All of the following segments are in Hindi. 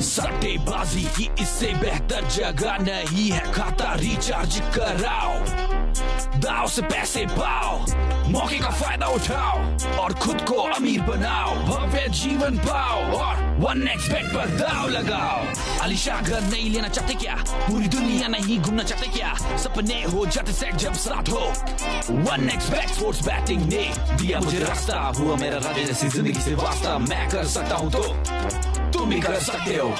सट्टेबाजी की इससे बेहतर जगह नहीं है, खाता रिचार्ज कराओ, दाव से पैसे पाओ, मौके का फायदा उठाओ और खुद को अमीर बनाओ, भव्य जीवन पाओ और 1xBet पर दाव लगाओ। आलीशान घर नहीं लेना चाहते क्या, पूरी दुनिया नहीं घूमना चाहते क्या, सपने हो जाते सेट जब साथ हो। 1xBet स्पोर्ट्स बैटिंग ने दिया मुझे रास्ता, हुआ मेरा राजा जैसी जिंदगी से वास्ता, मैं कर सकता हूँ तो तुम भी कर सकते हो।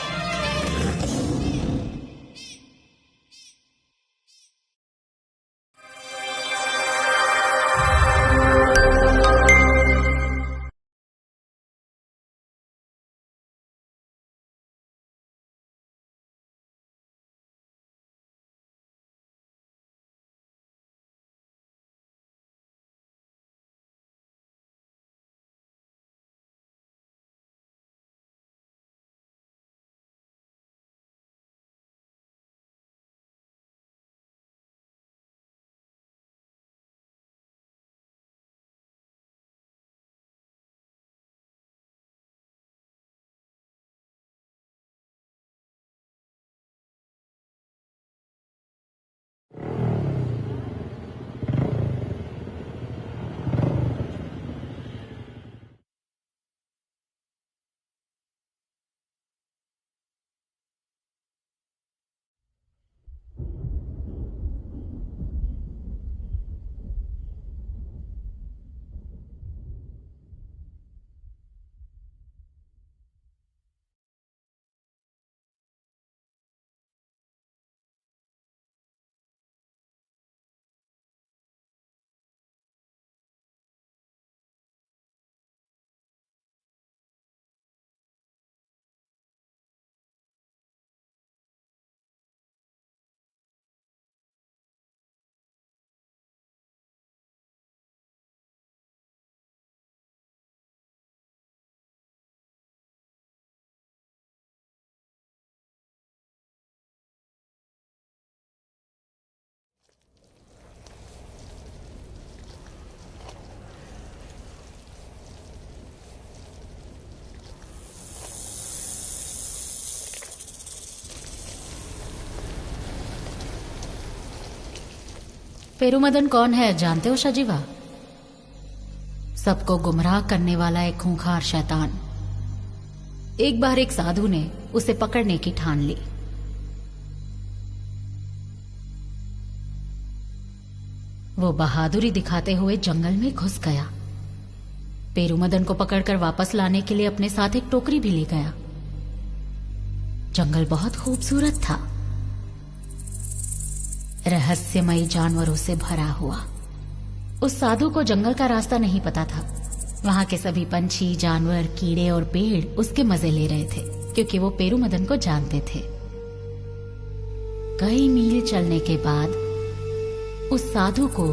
पेरुमदन कौन है जानते हो शाजीवा? सबको गुमराह करने वाला एक खूंखार शैतान। एक बार एक साधु ने उसे पकड़ने की ठान ली। वो बहादुरी दिखाते हुए जंगल में घुस गया। पेरुमदन को पकड़कर वापस लाने के लिए अपने साथ एक टोकरी भी ले गया। जंगल बहुत खूबसूरत था, रहस्यमयी जानवरों से भरा हुआ। उस साधु को जंगल का रास्ता नहीं पता था। वहां के सभी पंछी, जानवर, कीड़े और पेड़ उसके मजे ले रहे थे, क्योंकि वो पेरुमदन को जानते थे। कई मील चलने के बाद उस साधु को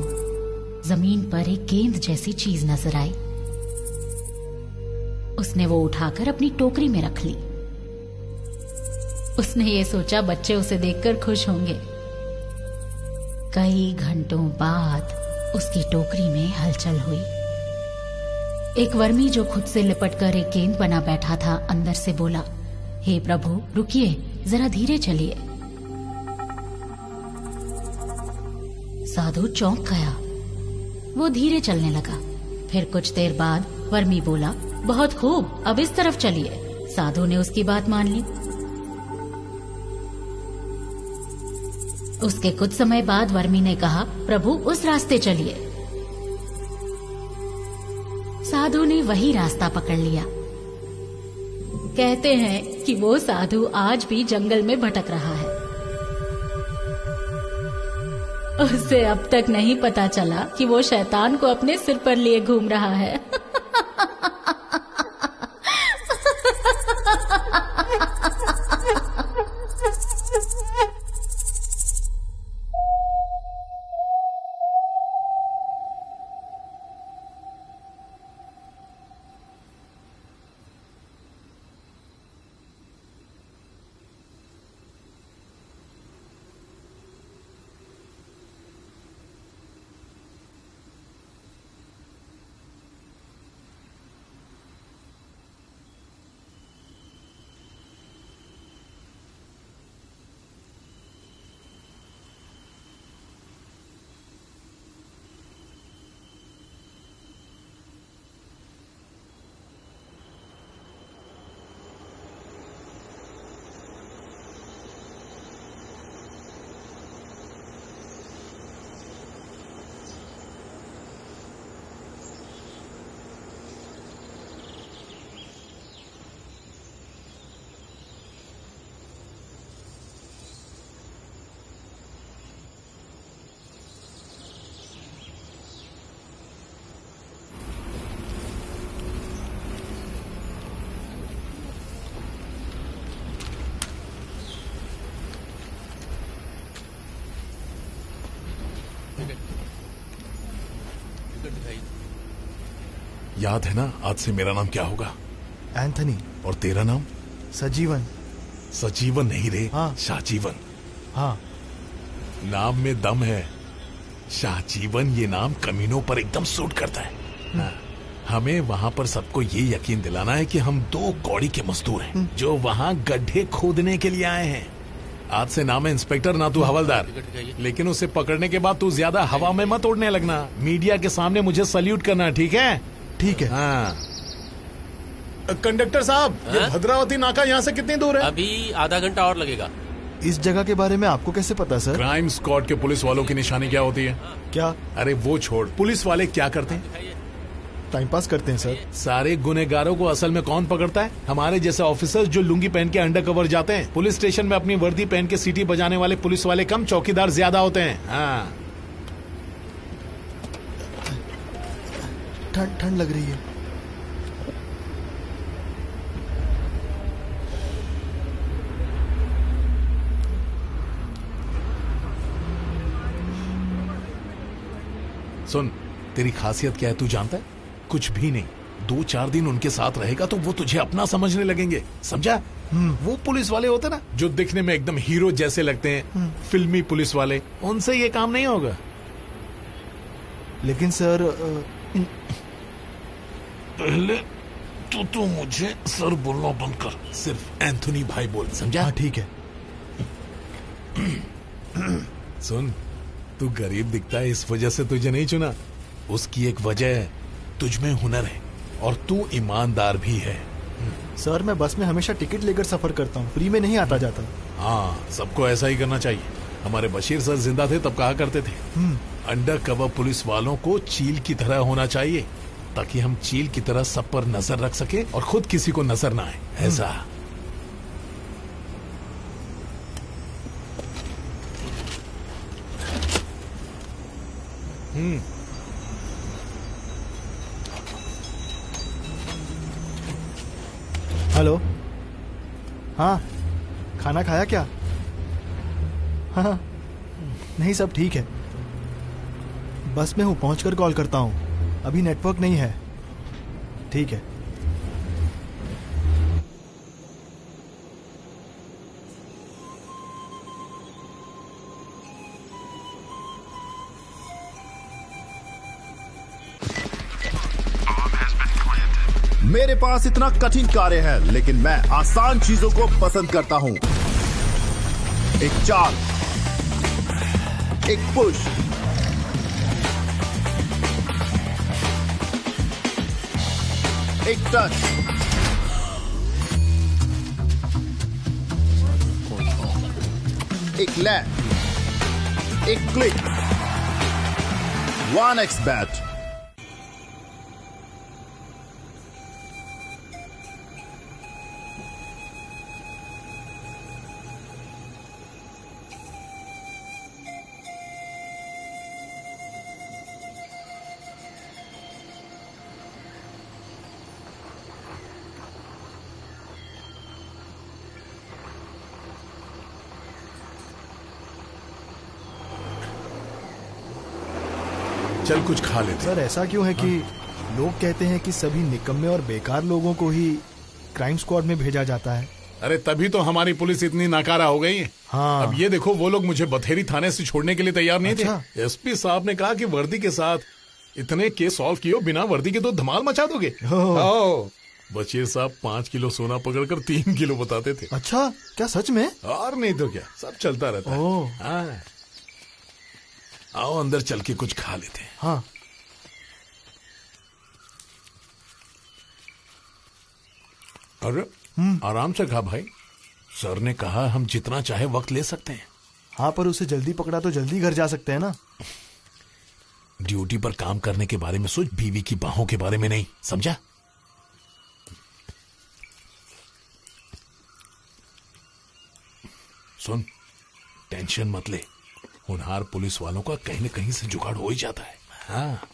जमीन पर एक गेंद जैसी चीज नजर आई। उसने वो उठाकर अपनी टोकरी में रख ली। उसने ये सोचा बच्चे उसे देखकर खुश होंगे। कई घंटों बाद उसकी टोकरी में हलचल हुई। एक वर्मी जो खुद से लिपटकर एक गेंद बना बैठा था अंदर से बोला, हे प्रभु रुकिए, जरा धीरे चलिए। साधु चौंक गया। वो धीरे चलने लगा। फिर कुछ देर बाद वर्मी बोला, बहुत खूब, अब इस तरफ चलिए। साधु ने उसकी बात मान ली। उसके कुछ समय बाद वर्मी ने कहा, प्रभु उस रास्ते चलिए। साधु ने वही रास्ता पकड़ लिया। कहते हैं कि वो साधु आज भी जंगल में भटक रहा है। उसे अब तक नहीं पता चला कि वो शैतान को अपने सिर पर लिए घूम रहा है। याद है ना आज से मेरा नाम क्या होगा? एंथनी। और तेरा नाम? सजीवन। सजीवन नहीं रे, हाँ। शाहजीवन। हाँ। नाम में दम है। शाहजीवन ये नाम कमीनों पर एकदम सूट करता है। हाँ। हमें वहाँ पर सबको ये यकीन दिलाना है कि हम 2 कौड़ी के मजदूर हैं जो वहाँ गड्ढे खोदने के लिए आए हैं। आज से नाम है इंस्पेक्टर, ना तू हवलदार। लेकिन उसे पकड़ने के बाद तू ज्यादा हवा में मत उड़ने लगना। मीडिया के सामने मुझे सल्यूट करना, ठीक है? ठीक है। हाँ। कंडक्टर साहब, ये भद्रावती नाका यहाँ से कितनी दूर है? अभी आधा घंटा और लगेगा। इस जगह के बारे में आपको कैसे पता सर? क्राइम स्क्वाड के पुलिस वालों की निशानी क्या होती है? क्या? अरे वो छोड़, पुलिस वाले क्या करते हैं? टाइम पास करते हैं सर। सारे गुनेगारों को असल में कौन पकड़ता है? हमारे जैसे ऑफिसर्स जो लुंगी पहन के अंडर कवर जाते हैं। पुलिस स्टेशन में अपनी वर्दी पहन के सीटी बजाने वाले पुलिस वाले कम, चौकीदार ज्यादा होते हैं। हाँ। ठंड लग रही है। सुन, तेरी खासियत क्या है तू जानता है? कुछ भी नहीं। 2-4 दिन उनके साथ रहेगा तो वो तुझे अपना समझने लगेंगे, समझा? वो पुलिस वाले होते ना जो दिखने में एकदम हीरो जैसे लगते हैं, फिल्मी पुलिस वाले, उनसे ये काम नहीं होगा। लेकिन सर पहले तो मुझे सर बोलना बंद कर, सिर्फ एंथोनी भाई बोल, समझा? हाँ ठीक है। सुन, तू गरीब दिखता है इस वजह से तुझे नहीं चुना। उसकी एक वजह है, तुझ में हुनर है और तू ईमानदार भी है। सर मैं बस में हमेशा टिकट लेकर सफर करता हूँ, फ्री में नहीं आता जाता। हाँ, सबको ऐसा ही करना चाहिए। हमारे बशीर सर जिंदा थे तब कहा करते थे, अंडर कवर पुलिस वालों को चील की तरह होना चाहिए ताकि हम चील की तरह सब पर नजर रख सके और खुद किसी को नजर ना आए, ऐसा। हेलो। हाँ, खाना खाया क्या? हाँ नहीं, सब ठीक है। बस में हूँ, पहुंचकर कॉल करता हूँ। अभी नेटवर्क नहीं है। ठीक है। मेरे पास इतना कठिन कार्य है, लेकिन मैं आसान चीजों को पसंद करता हूं। एक चाल, एक पुश, एक टच, एक लैप, एक क्लिक, 1x बैट। चल कुछ खा लेते। सर ऐसा क्यों है कि लोग कहते हैं कि सभी निकम्मे और बेकार लोगों को ही क्राइम स्क्वाड में भेजा जाता है? अरे तभी तो हमारी पुलिस इतनी नाकारा हो गई है। हाँ। अब ये देखो, वो लोग मुझे बथेरी थाने से छोड़ने के लिए तैयार नहीं थे। एसपी साहब ने कहा कि वर्दी के साथ इतने केस सॉल्व किए, बिना वर्दी के तो धमाल मचा दोगे। बशीर साहब 5 किलो सोना पकड़कर 3 किलो बताते थे। अच्छा, क्या सच में? और नहीं तो क्या, सब चलता रहता है। हाँ। आओ अंदर चल के कुछ खा लेते हैं। हाँ। अरे आराम से खा भाई, सर ने कहा हम जितना चाहे वक्त ले सकते हैं। हाँ, पर उसे जल्दी पकड़ा तो जल्दी घर जा सकते हैं ना। ड्यूटी पर काम करने के बारे में सोच, बीवी की बाहों के बारे में नहीं, समझा? सुन, टेंशन मत ले, होनहार पुलिस वालों का कहीं न कहीं से जुगाड़ हो ही जाता है। हाँ।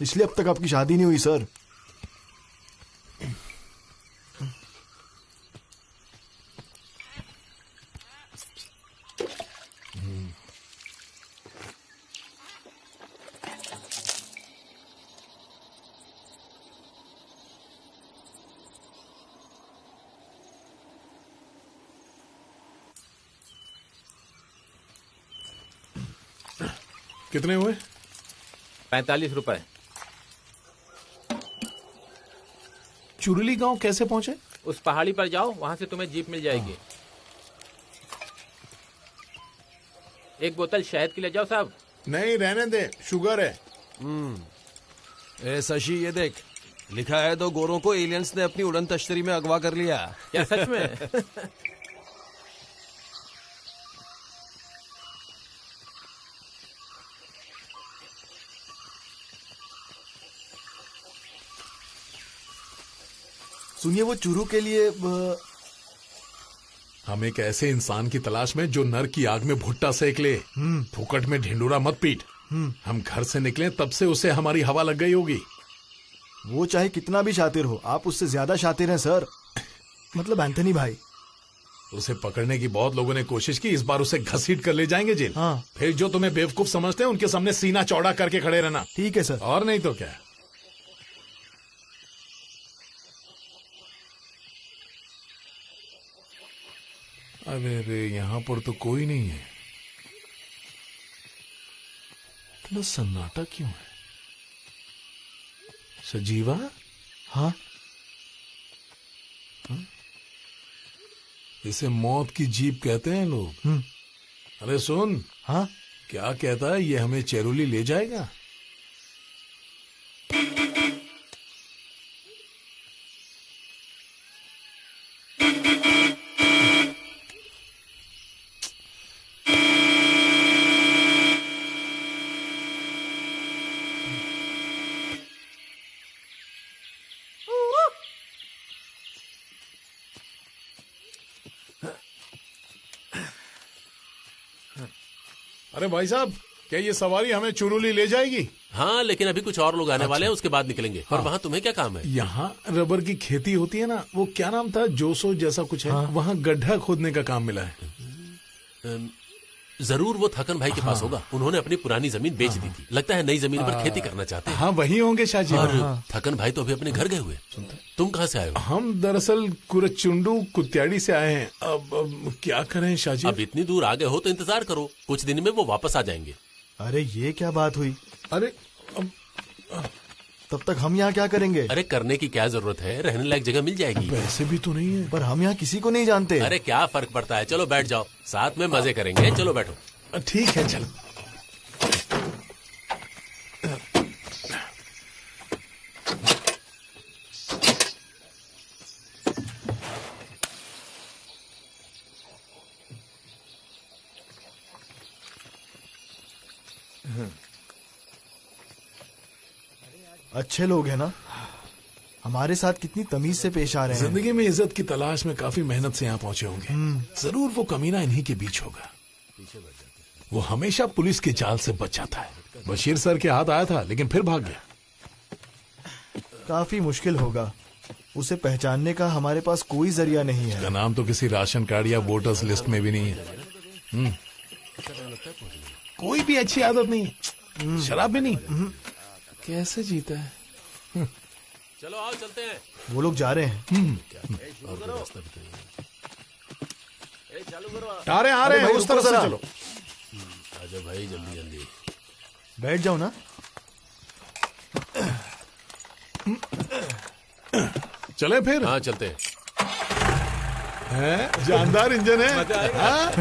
इसलिए अब तक आपकी शादी नहीं हुई सर? कितने हुए? 45 रुपए। चुरली गांव कैसे पहुंचे? उस पहाड़ी पर जाओ, वहां से तुम्हें जीप मिल जाएगी। एक बोतल शहद की ले जाओ साहब। नहीं रहने दे, शुगर है। ए शशि, ये देख, लिखा है 2 गोरों को एलियंस ने अपनी उड़न तश्तरी में अगवा कर लिया। क्या सच में? सुनिए, वो चूरू के लिए हम एक ऐसे इंसान की तलाश में जो नर की आग में भुट्टा सेक ले। फुकट में ढिंडूरा मत पीट। हम घर से निकले तब से उसे हमारी हवा लग गई होगी। वो चाहे कितना भी शातिर हो, आप उससे ज्यादा शातिर हैं सर। मतलब एंथनी भाई। उसे पकड़ने की बहुत लोगों ने कोशिश की, इस बार उसे घसीट कर ले जाएंगे जेल। हाँ। फिर जो तुम्हें बेवकूफ समझते हैं उनके सामने सीना चौड़ा करके खड़े रहना। ठीक है सर। और नहीं तो क्या। अरे रे, यहां पर तो कोई नहीं है। इतना सन्नाटा क्यों है? सजीवा? हाँ, इसे मौत की जीप कहते हैं लोग। अरे सुन। हाँ, क्या कहता है, ये हमें चेरुली ले जाएगा? अरे भाई साहब, क्या ये सवारी हमें चुरुली ले जाएगी? हाँ, लेकिन अभी कुछ और लोग आने वाले हैं, उसके बाद निकलेंगे। और वहाँ तुम्हें क्या काम है? यहाँ रबर की खेती होती है ना, वो क्या नाम था, जोसो जैसा कुछ है। वहाँ गड्ढा खोदने का काम मिला है। जरूर वो थकन भाई के पास होगा। उन्होंने अपनी पुरानी जमीन बेच दी थी। लगता है नई जमीन पर खेती करना चाहते हैं। हाँ, वही होंगे शाहजी। और थकन भाई तो अभी अपने घर गए हुए। तुम कहाँ से आए हो? हम दरअसल कुरचुंडू कुत्याड़ी से आए हैं। अब क्या करें शाहजी? अब इतनी दूर आ गए हो तो इंतजार करो, कुछ दिन में वो वापस आ जाएंगे। अरे ये क्या बात हुई? अरे तब तक हम यहाँ क्या करेंगे? अरे करने की क्या जरूरत है, रहने लायक जगह मिल जाएगी। पैसे भी तो नहीं है। पर हम यहाँ किसी को नहीं जानते। अरे क्या फर्क पड़ता है, चलो बैठ जाओ, साथ में मजे करेंगे। चलो बैठो। ठीक है, चलो। अच्छे लोग हैं ना, हमारे साथ कितनी तमीज से पेश आ रहे हैं। जिंदगी में इज्जत की तलाश में काफी मेहनत से यहाँ पहुंचे होंगे। जरूर वो कमीना इन्हीं के बीच होगा। वो हमेशा पुलिस के जाल से बच जाता है। बशीर सर के हाथ आया था लेकिन फिर भाग गया। काफी मुश्किल होगा, उसे पहचानने का हमारे पास कोई जरिया नहीं है। उसका नाम तो किसी राशन कार्ड या वोटर्स लिस्ट में भी नहीं है। कोई भी अच्छी आदत नहीं, शराब भी नहीं। कैसे जीता है? चलो आओ चलते हैं। वो लोग जा रहे हैं। आ रहे हैं, उस तरफ से चलो। आजा भाई, जल्दी जल्दी बैठ जाओ ना। चले फिर। हाँ चलते हैं, जानदार इंजन है। हाँ?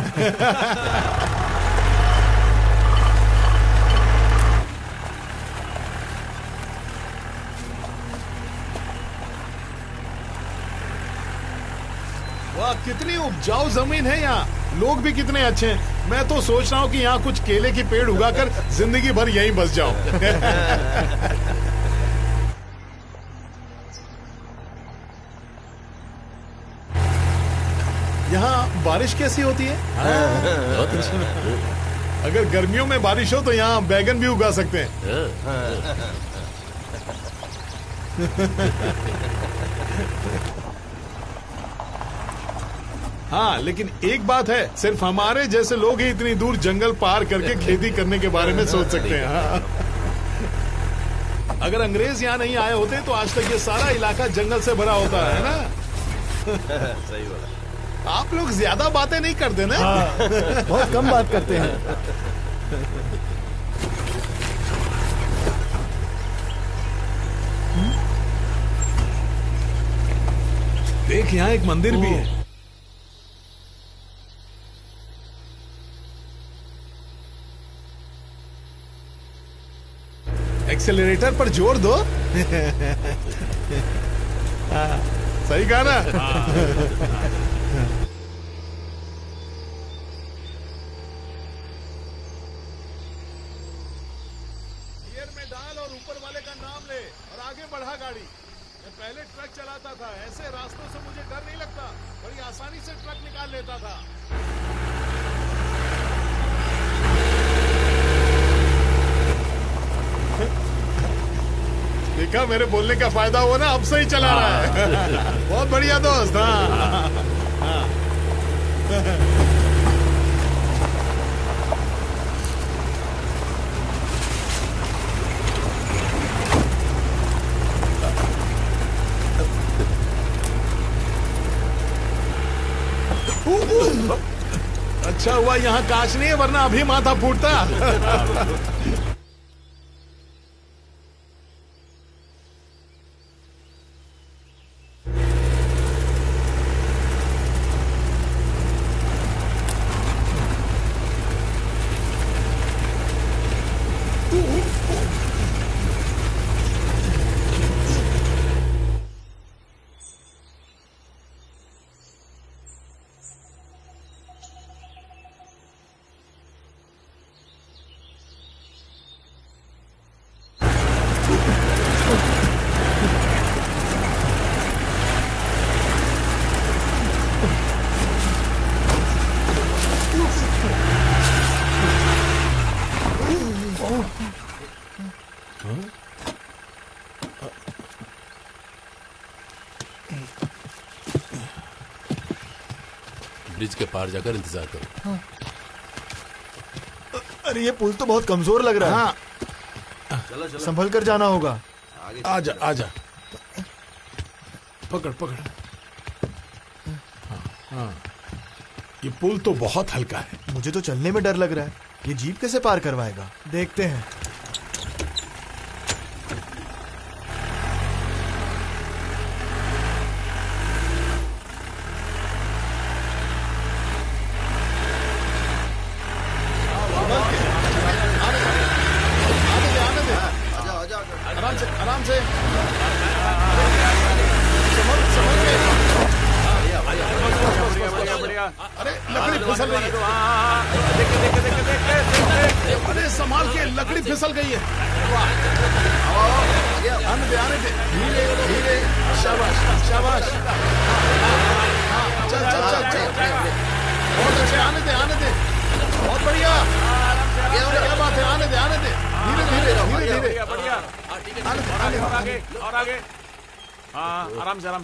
वाह, कितनी उपजाऊ जमीन है यहाँ। लोग भी कितने अच्छे हैं। मैं तो सोच रहा हूँ कि यहाँ कुछ केले के पेड़ उगाकर जिंदगी भर यहीं बस जाऊं। यहाँ बारिश कैसी होती है? अगर गर्मियों में बारिश हो तो यहाँ बैगन भी उगा सकते हैं। हाँ, लेकिन एक बात है, सिर्फ हमारे जैसे लोग ही इतनी दूर जंगल पार करके खेती करने के बारे में सोच सकते हैं। हाँ। अगर अंग्रेज यहाँ नहीं आए होते तो आज तक ये सारा इलाका जंगल से भरा होता है ना। सही बात। आप लोग ज्यादा बातें नहीं करते ना। बहुत कम बात करते हैं। देख यहाँ एक मंदिर भी है। एक्सेलरेटर पर जोर दो। सही कहा ना? गियर में डाल और ऊपर वाले का नाम ले और आगे बढ़ा गाड़ी। मैं पहले ट्रक चलाता था, ऐसे रास्तों से मुझे डर नहीं लगता, बड़ी आसानी से ट्रक निकाल लेता था। देखा, मेरे बोलने का फायदा हुआ ना, अब सही चला रहा है। बहुत बढ़िया दोस्त। हाँ। अच्छा हुआ यहाँ कांच नहीं है, वरना अभी माथा फूटता। ब्रिज के पार जाकर इंतजार करो। हाँ। अरे ये पुल तो बहुत कमजोर लग रहा है। चलो चलो, संभल कर जाना होगा। आजा आजा, पकड़ पकड़। हाँ, ये पुल तो बहुत हल्का है। मुझे तो चलने में डर लग रहा है। ये जीप कैसे पार करवाएगा? देखते हैं। आराम से। अरे लकड़ी फिसल गई है। अरे संभाल के, लकड़ी फिसल गई है। आने दे धीरे धीरे। शाबाश शाबाश। चल चल चल चल। बहुत अच्छे, आने दे। बहुत बढ़िया। क्या बात है, आने दे धीरे धीरे। बढ़िया। और आगे। हाँ, आराम से। आजा।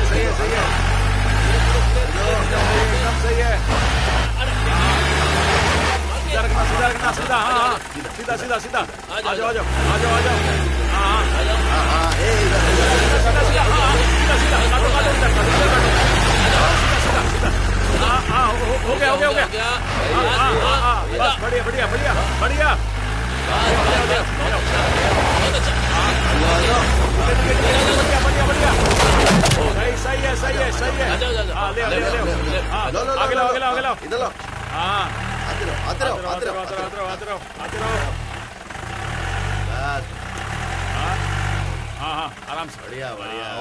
सही है। एकदम सही है। सीधा। हाँ, सीधा। आ जाओ। हाँ। हो गया। बस बढ़िया। सही है। ले आगे लाओ। इधर लो। हाँ, आते रहो। हाँ, आराम से। बढ़िया। हो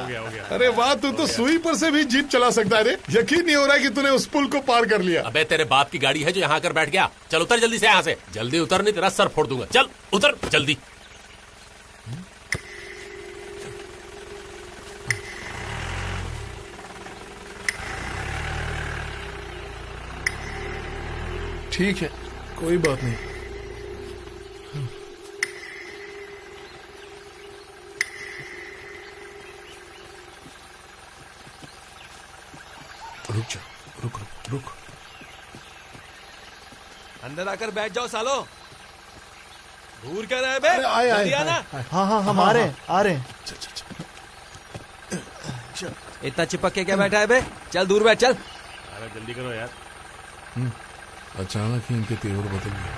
गया। अरे वाह, तू तो सुई पर से भी जीप चला सकता है रे। यकीन नहीं हो रहा है कि तूने उस पुल को पार कर लिया। अबे तेरे बाप की गाड़ी है जो यहाँ कर बैठ गया। चल उतर जल्दी से यहाँ से। जल्दी उतर, नहीं तेरा सर फोड़ दूंगा। चल उतर जल्दी। ठीक है, कोई बात नहीं। रुक। अंदर आकर बैठ जाओ सालो। दूर क्या रहे बे? आए। हाँ, हम आ रहे हैं। इतना चिपक के क्या बैठा है बे? चल दूर बैठ, चल। अरे जल्दी करो यार। अचानक ही इनके तेवर बदल गए।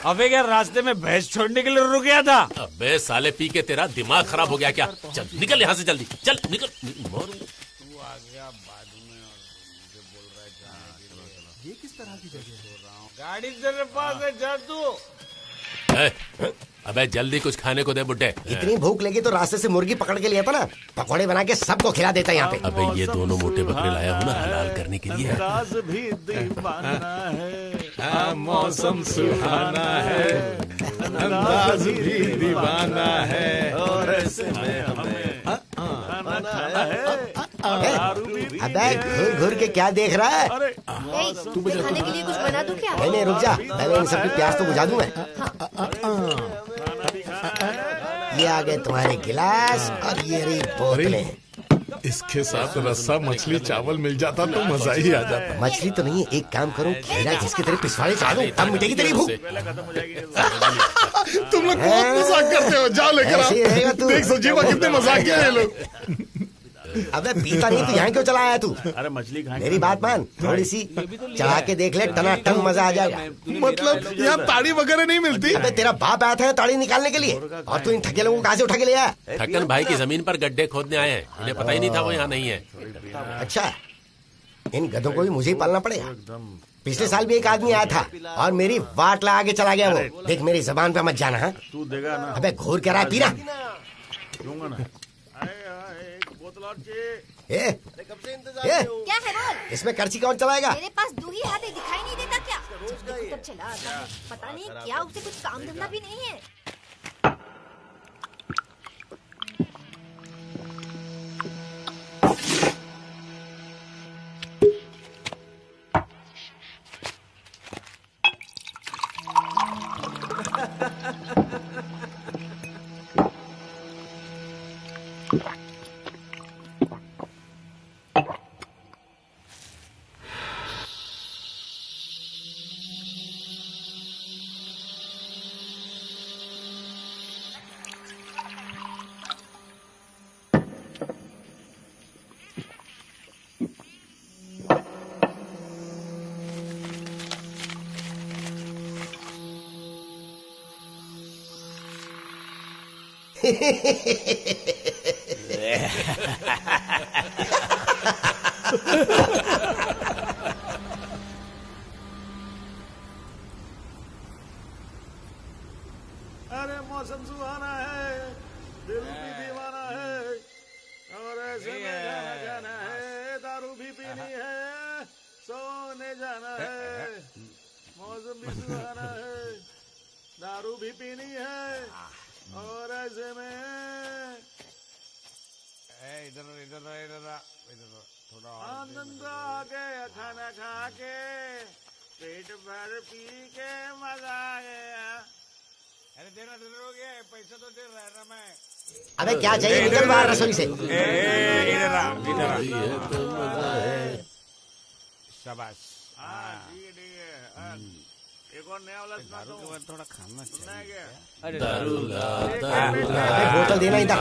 अबे क्या रास्ते में भैंस छोड़ने के लिए रुक गया था? अबे साले पी के तेरा दिमाग खराब हो गया क्या? चल निकल यहाँ से जल्दी, चल निकल। तू आ गया बाद में और मुझे बोल रहा है जाने के लिए। ये किस तरह की जगह है? गाड़ी तेरे पास है, जा तू। अबे जल्दी कुछ खाने को दे बुड्ढे। इतनी भूख लगी तो रास्ते से मुर्गी पकड़ के लिया था ना, पकौड़े बना के सबको खिला देता यहाँ पे। अबे ये दोनों मोटे बकरे लाया हूँ ना हलाल करने के लिए। अंदाज भी दीवाना है, मौसम सुहाना है, अंदाज भी दीवाना है, और ऐसे में हमें खाना है। अबे घूर घूर के क्या देख रहा है? तू खाने के लिए कुछ बना दूं क्या? नहीं रुक जा, पहले इन सबकी प्यास तो बुझा दूं मैं। ये आ गए तुम्हारे गिलास और ये रही बोतलें। इसके साथ रस्सा मछली चावल मिल जाता तो मजा ही आ जाता। मछली तो नहीं, एक काम करो, खीरा जिसके तेरे पिछवाड़े चढ़ा दूं, तब मिटेगी तेरी भूख। तुम लोग बहुत मजाक करते हो, जाओ लेकर आओ। देख सजीवा कितने मजाक किए लोग। अबे पीता नहीं तो यहाँ क्यों चला आया तू? अरे मछली खाएंगे। मेरी बात मान, थोड़ी सी चढ़ा के देख ले, टनाटन मजा आ जाएगा। मतलब यहाँ ताड़ी वगैरह नहीं मिलती? अबे तेरा बाप आया था ताड़ी निकालने के लिए, और तू इन ठगे लोगों को कहाँ से उठा के ले आया? ठक्कन भाई की जमीन पर गड्ढे खोदने आए हैं, उन्हें पता ही नहीं था वो यहाँ नहीं है। अच्छा, इन गधों को भी मुझे ही पालना पड़ेगा। पिछले साल भी एक आदमी आया था और मेरी वाट लगा के चला गया वो। देख मेरी जबान पे मत जाना। हाँ तू देगा ना? अबे घूर के रहा है, पीना। दूंगा ना। एक बोतल और चाहिए। क्या है बोल? इसमें कर्ची कौन चलाएगा? मेरे पास दो ही हाथ है, दिखाई नहीं देता क्या? जब देखो तब चला आता है। पता नहीं क्या, उसे कुछ काम धंधा भी नहीं है। अरे मौसम सुहाना है, दिल भी दीवाना है, और ऐसे में गाना गाना है, दारू भी पीनी है, सोने जाना है। मौसम भी सुहाना है, दारू भी पीनी है, और ऐसे में इधर थोड़ा आनंद आ गया खाना खा के, पेट भर पी के मजा आ गया। अरे देना हो गया, पैसा तो दे रहा है मैं। अबे क्या चाहिए, निकल बाहर रसोई से। शाबाश। ठीक है। एक और नया वाला सुना दो। थोड़ा खाना चाहिए। अरे दारू ला, बोतल देना इधर।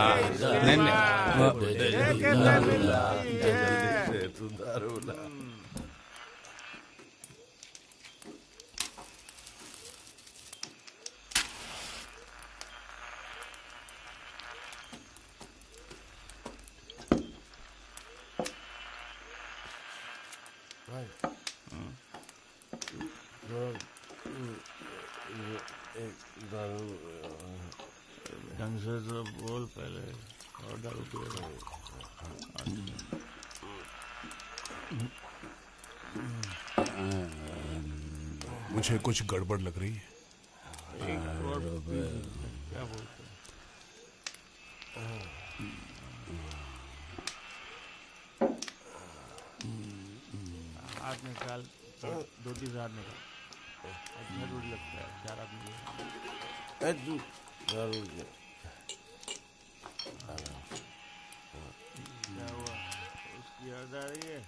तू दारू ला। ढंग से तो बोल पहले, और दारू पिएगा। मुझे कुछ गड़बड़ लग रही है। क्या बोलते हाथ निकाल, दो तीन हाथ निकाल। अच्छा दूर लगता है, 4 आदमी। क्या हुआ? उसकी याद आ रही है?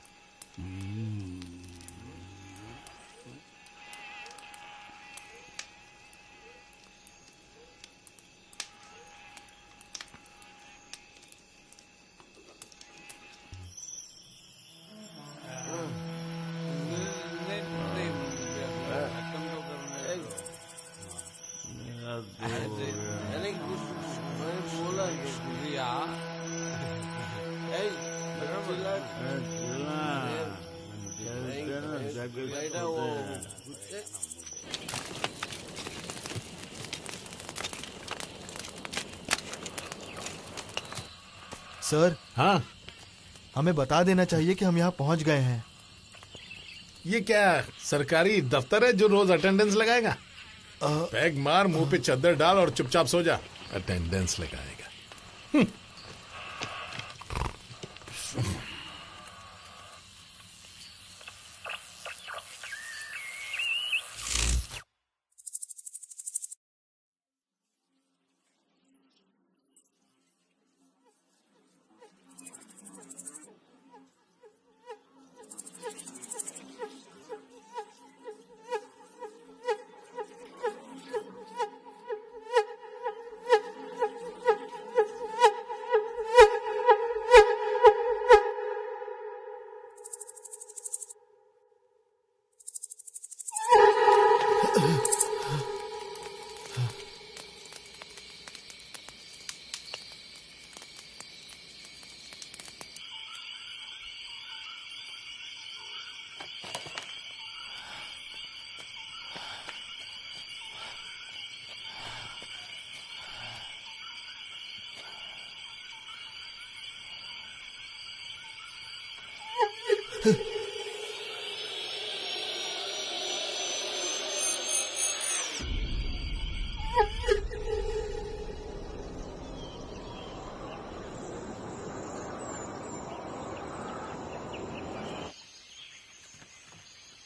सर, हाँ, हमें बता देना चाहिए कि हम यहाँ पहुँच गए हैं। ये क्या सरकारी दफ्तर है जो रोज अटेंडेंस लगाएगा? पैग मार, मुंह पे चद्दर डाल और चुपचाप सो जा। अटेंडेंस लगाएगा।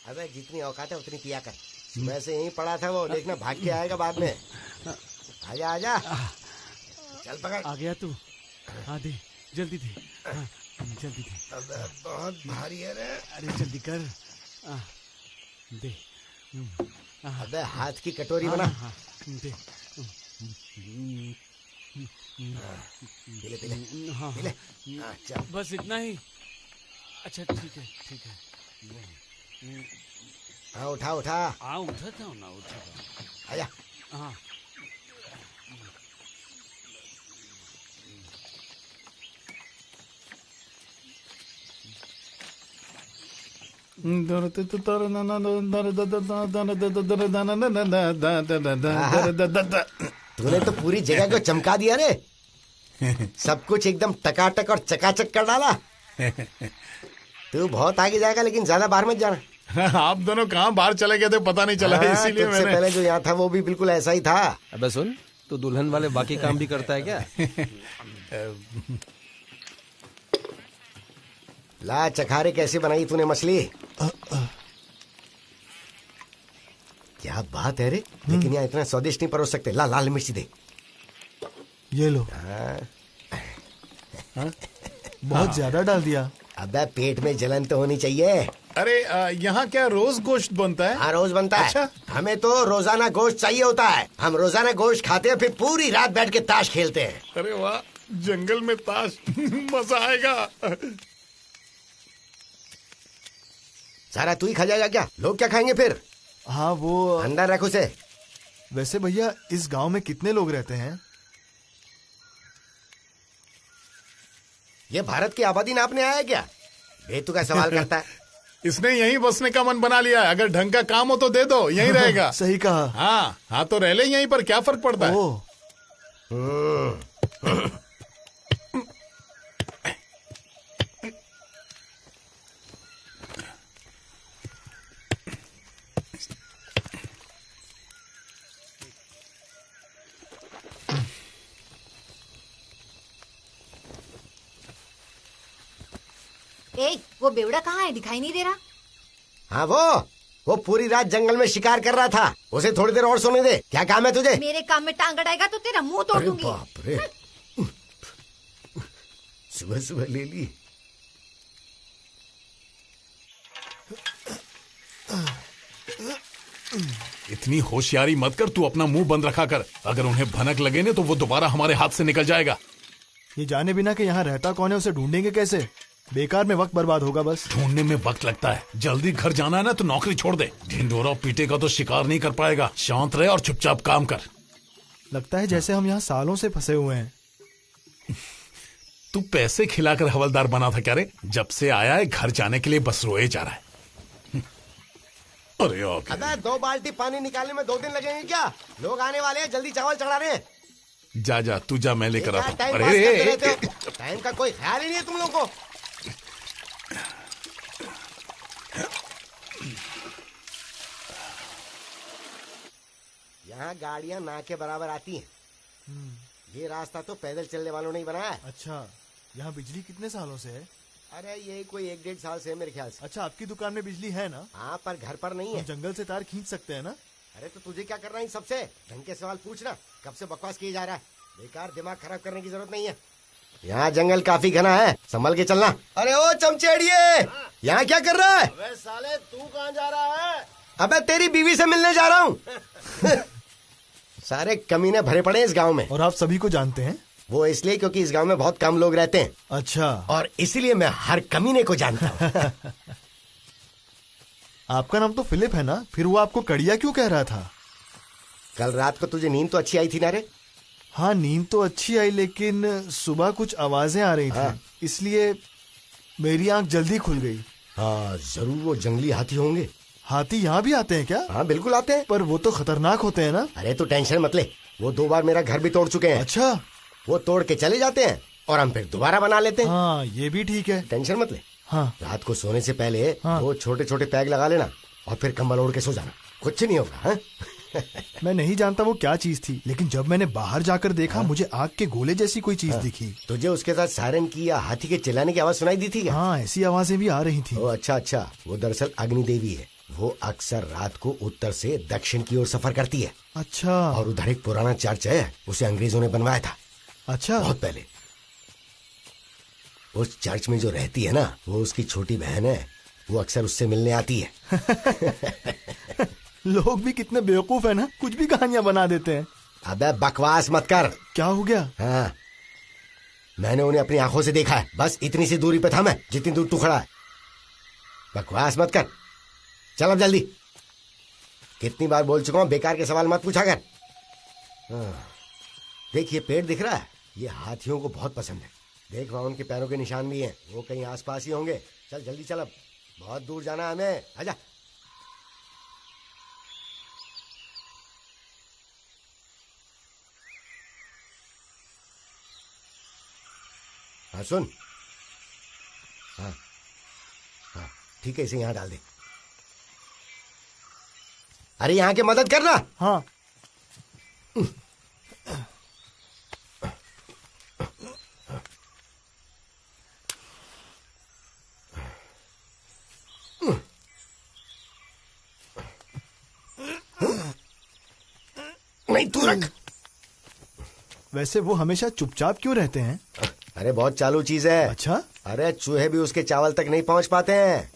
अबे जितनी औकात है उतनी पिया कर। सुबह से यहीं पड़ा था वो, देखना भाग के आएगा बाद में। आजा आजा, चल पकड़। आ गया तू? हाँ दे, जल्दी दे। हाँ, जल्दी दे। अबे बहुत भारी है रे। अरे जल्दी कर। दे। अबे हाथ की कटोरी बना। दे। पीले पीले। हाँ पीले। चल बस इतना ही। अच्छा ठीक है ठीक है। हाँ उठा उठा। हाँ उठाता हूँ ना, उठाता हूँ। आजा। हाँ तूने तो पूरी जगह को चमका दिया रे। सब कुछ एकदम टकाटक और चकाचक कर डाला। तू बहुत आगे जाएगा, लेकिन ज्यादा बाहर मत जाना। आप दोनों कहाँ बाहर चले गए थे पता नहीं चला, इसीलिए तुझसे मैंने। पहले जो यहाँ था वो भी बिल्कुल ऐसा ही था। अबे सुन, तू दुल्हन वाले बाकी काम भी करता है क्या? ला चखारे, कैसे बनाई तूने मछली? क्या बात है रे, लेकिन यहाँ इतना स्वादिष्ट नहीं परोस सकते। ला लाल मिर्ची दे। ये लो। बहुत ज्यादा डाल दिया। अबे पेट में जलन तो होनी चाहिए। अरे यहाँ क्या रोज गोश्त बनता है? हाँ रोज बनता है। अच्छा? हमें तो रोजाना गोश्त चाहिए होता है। हम रोजाना गोश्त खाते हैं, फिर पूरी रात बैठ के ताश खेलते हैं। अरे वाह, जंगल में ताश। मजा आएगा। सारा तू ही खा जाएगा क्या? लोग क्या खाएंगे फिर? हाँ वो अंदर रख उसे। वैसे भैया, इस गांव में कितने लोग रहते हैं? ये भारत की आबादी नापने आया क्या? बेतु का सवाल करता है। इसने यहीं बसने का मन बना लिया है। अगर ढंग का काम हो तो दे दो, यहीं रहेगा। सही कहा। हाँ हाँ, तो रह ले यहीं पर, क्या फर्क पड़ता है? ए, वो बेवड़ा कहाँ है? दिखाई नहीं दे रहा। हाँ वो पूरी रात जंगल में शिकार कर रहा था। उसे थोड़ी देर और सोने दे। क्या काम है तुझे? मेरे काम में टांग अड़ाएगा तो तेरा मुंह तोड़ दूंगी। बाप रे, सुबह सुबह ले ली। इतनी होशियारी मत कर, तू अपना मुंह बंद रखा कर। अगर उन्हें भनक लगे ने तो वो दोबारा हमारे हाथ से निकल जाएगा। ये जाने बिना कि यहाँ रहता कौन है, उसे ढूंढेंगे कैसे? बेकार में वक्त बर्बाद होगा बस। ढूंढने में वक्त लगता है। जल्दी घर जाना है ना तो नौकरी छोड़ दे। ढिंडोरा पीटे का तो शिकार नहीं कर पाएगा। शांत रहे और चुपचाप काम कर। लगता है जैसे हम यहाँ सालों से फंसे हुए हैं। तू पैसे खिलाकर हवलदार बना था क्या रे? जब से आया है घर जाने के लिए बस रोए जा रहा है। अरे अबे 2 बाल्टी पानी निकालने में 2 दिन लगेंगे क्या? लोग आने वाले हैं, जल्दी चावल चढ़ा रहे हैं। जा जा तू जा, मैं लेकर आता हूँ। टाइम अरे पास करते रे, रहते हो। टाइम का कोई ख्याल ही नहीं है तुम लोगों को। यहाँ गाड़ियाँ ना के बराबर आती हैं। ये रास्ता तो पैदल चलने वालों ने ही बनाया है। अच्छा, यहाँ बिजली कितने सालों से है? अरे ये कोई 1-1.5 साल से है मेरे ख्याल से। अच्छा, आपकी दुकान में बिजली है ना? हाँ, पर घर पर नहीं है। हम जंगल से तार खींच सकते हैं ना? अरे तो तुझे क्या करना है इन सबसे? ढंग के सवाल पूछना। कब से बकवास किया जा रहा है? बेकार दिमाग खराब करने की जरूरत नहीं है। यहाँ जंगल काफी घना है, संभल के चलना। अरे ओ चमचेड़िए, यहाँ क्या कर रहा है? अबे साले तू कहाँ जा रहा है? अबे तेरी बीवी से मिलने जा रहा हूँ। सारे कमीने भरे पड़े इस गांव में। और आप सभी को जानते हैं? वो इसलिए क्योंकि इस गांव में बहुत कम लोग रहते हैं। अच्छा। और इसीलिए मैं हर कमीने को जानता हूँ। आपका नाम तो फिलिप है ना? फिर वो आपको कड़िया क्यों कह रहा था? कल रात को तुझे नींद तो अच्छी आई थी ना रे? हाँ, नींद तो अच्छी आई, लेकिन सुबह कुछ आवाजें आ रही थी, इसलिए मेरी आंख जल्दी खुल गई। हाँ, जरूर वो जंगली हाथी होंगे। हाथी यहाँ भी आते हैं क्या? हाँ बिल्कुल आते हैं। पर वो तो खतरनाक होते हैं ना? अरे तो टेंशन मत ले, वो 2 बार मेरा घर भी तोड़ चुके हैं। अच्छा। वो तोड़ के चले जाते हैं और हम फिर दोबारा बना लेते हैं। हाँ, ये भी ठीक है। टेंशन मत ले। हाँ। रात को सोने से पहले 2 छोटे-छोटे पैग लगा लेना और फिर कंबल ओढ़ के सो जाना, कुछ नहीं होगा। हाँ? मैं नहीं जानता वो क्या चीज थी, लेकिन जब मैंने बाहर जाकर देखा, मुझे आग के गोले जैसी कोई चीज दिखी। तुझे उसके साथ सायरन की या हाथी के चिल्लाने की आवाज सुनाई दी थी क्या? हाँ, ऐसी आवाजें भी आ रही थी। ओ अच्छा, वो दरअसल अग्नि देवी है। वो अक्सर रात को उत्तर से दक्षिण की ओर सफर करती है। अच्छा। और उधर एक पुराना चर्च है, उसे अंग्रेजों ने बनवाया था। अच्छा। बहुत पहले। उस चर्च में जो रहती है ना, वो उसकी छोटी बहन है। वो अक्सर उससे मिलने आती है। लोग भी कितने बेवकूफ है ना, कुछ भी कहानियां बना देते हैं। अबे बकवास मत कर। क्या हो गया? हाँ, मैंने उन्हें अपनी आंखों से देखा है। बस इतनी सी दूरी पे था मैं, जितनी दूर तू खड़ा है। बकवास मत कर, चल अब जल्दी। कितनी बार बोल चुका हूं, बेकार के सवाल मत पूछा कर। देख, ये पेड़ दिख रहा है, ये हाथियों को बहुत पसंद है। देख, वहां उनके पैरों के निशान भी हैं। वो कहीं आसपास ही होंगे। चल जल्दी चल, अब बहुत दूर जाना है हमें। आजा। हाँ सुन। हाँ ठीक है, इसे यहाँ डाल दे। अरे यहाँ के मदद करना। हाँ। नहीं, तू रख। वैसे वो हमेशा चुपचाप क्यों रहते हैं? अरे बहुत चालू चीज है। अच्छा। अरे चूहे भी उसके चावल तक नहीं पहुंच पाते हैं।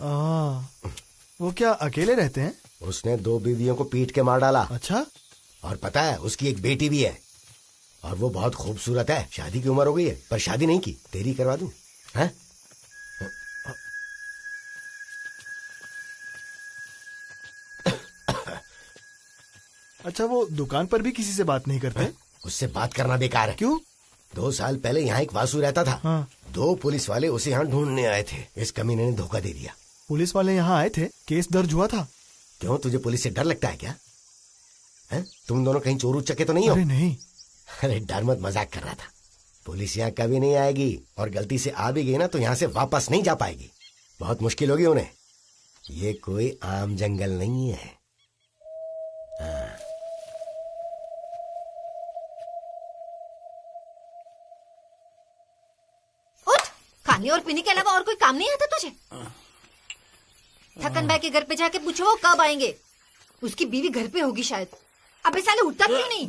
वो क्या अकेले रहते हैं? उसने 2 बीवियों को पीट के मार डाला। अच्छा। और पता है, उसकी एक बेटी भी है और वो बहुत खूबसूरत है। शादी की उम्र हो गई है, पर शादी नहीं की। तेरी करवा दूं? हैं? अच्छा, वो दुकान पर भी किसी से बात नहीं करते? उससे बात करना बेकार है। क्यों? 2 साल पहले यहाँ एक वासु रहता था। हाँ। 2 पुलिस वाले उसे यहाँ ढूंढने आए थे। इस कमीने ने धोखा दे दिया। पुलिस वाले यहाँ आए थे? केस दर्ज हुआ था? क्यों, तुझे पुलिस से डर लगता है क्या? हैं? तुम दोनों कहीं चोर उचक्के तो नहीं हो? अरे नहीं। अरे डर मत, मजाक कर रहा था। पुलिस यहाँ कभी नहीं आएगी, और गलती से आ भी गई ना तो यहाँ से वापस नहीं जा पाएगी। बहुत मुश्किल होगी उन्हें। ये कोई आम जंगल नहीं है। उठ, खाने और पीने के अलावा और कोई काम नहीं आता तुझे? थकन भाई के घर पे जाके पूछो वो कब आएंगे। उसकी बीवी घर पे होगी शायद। अबे साले उठता क्यों नहीं?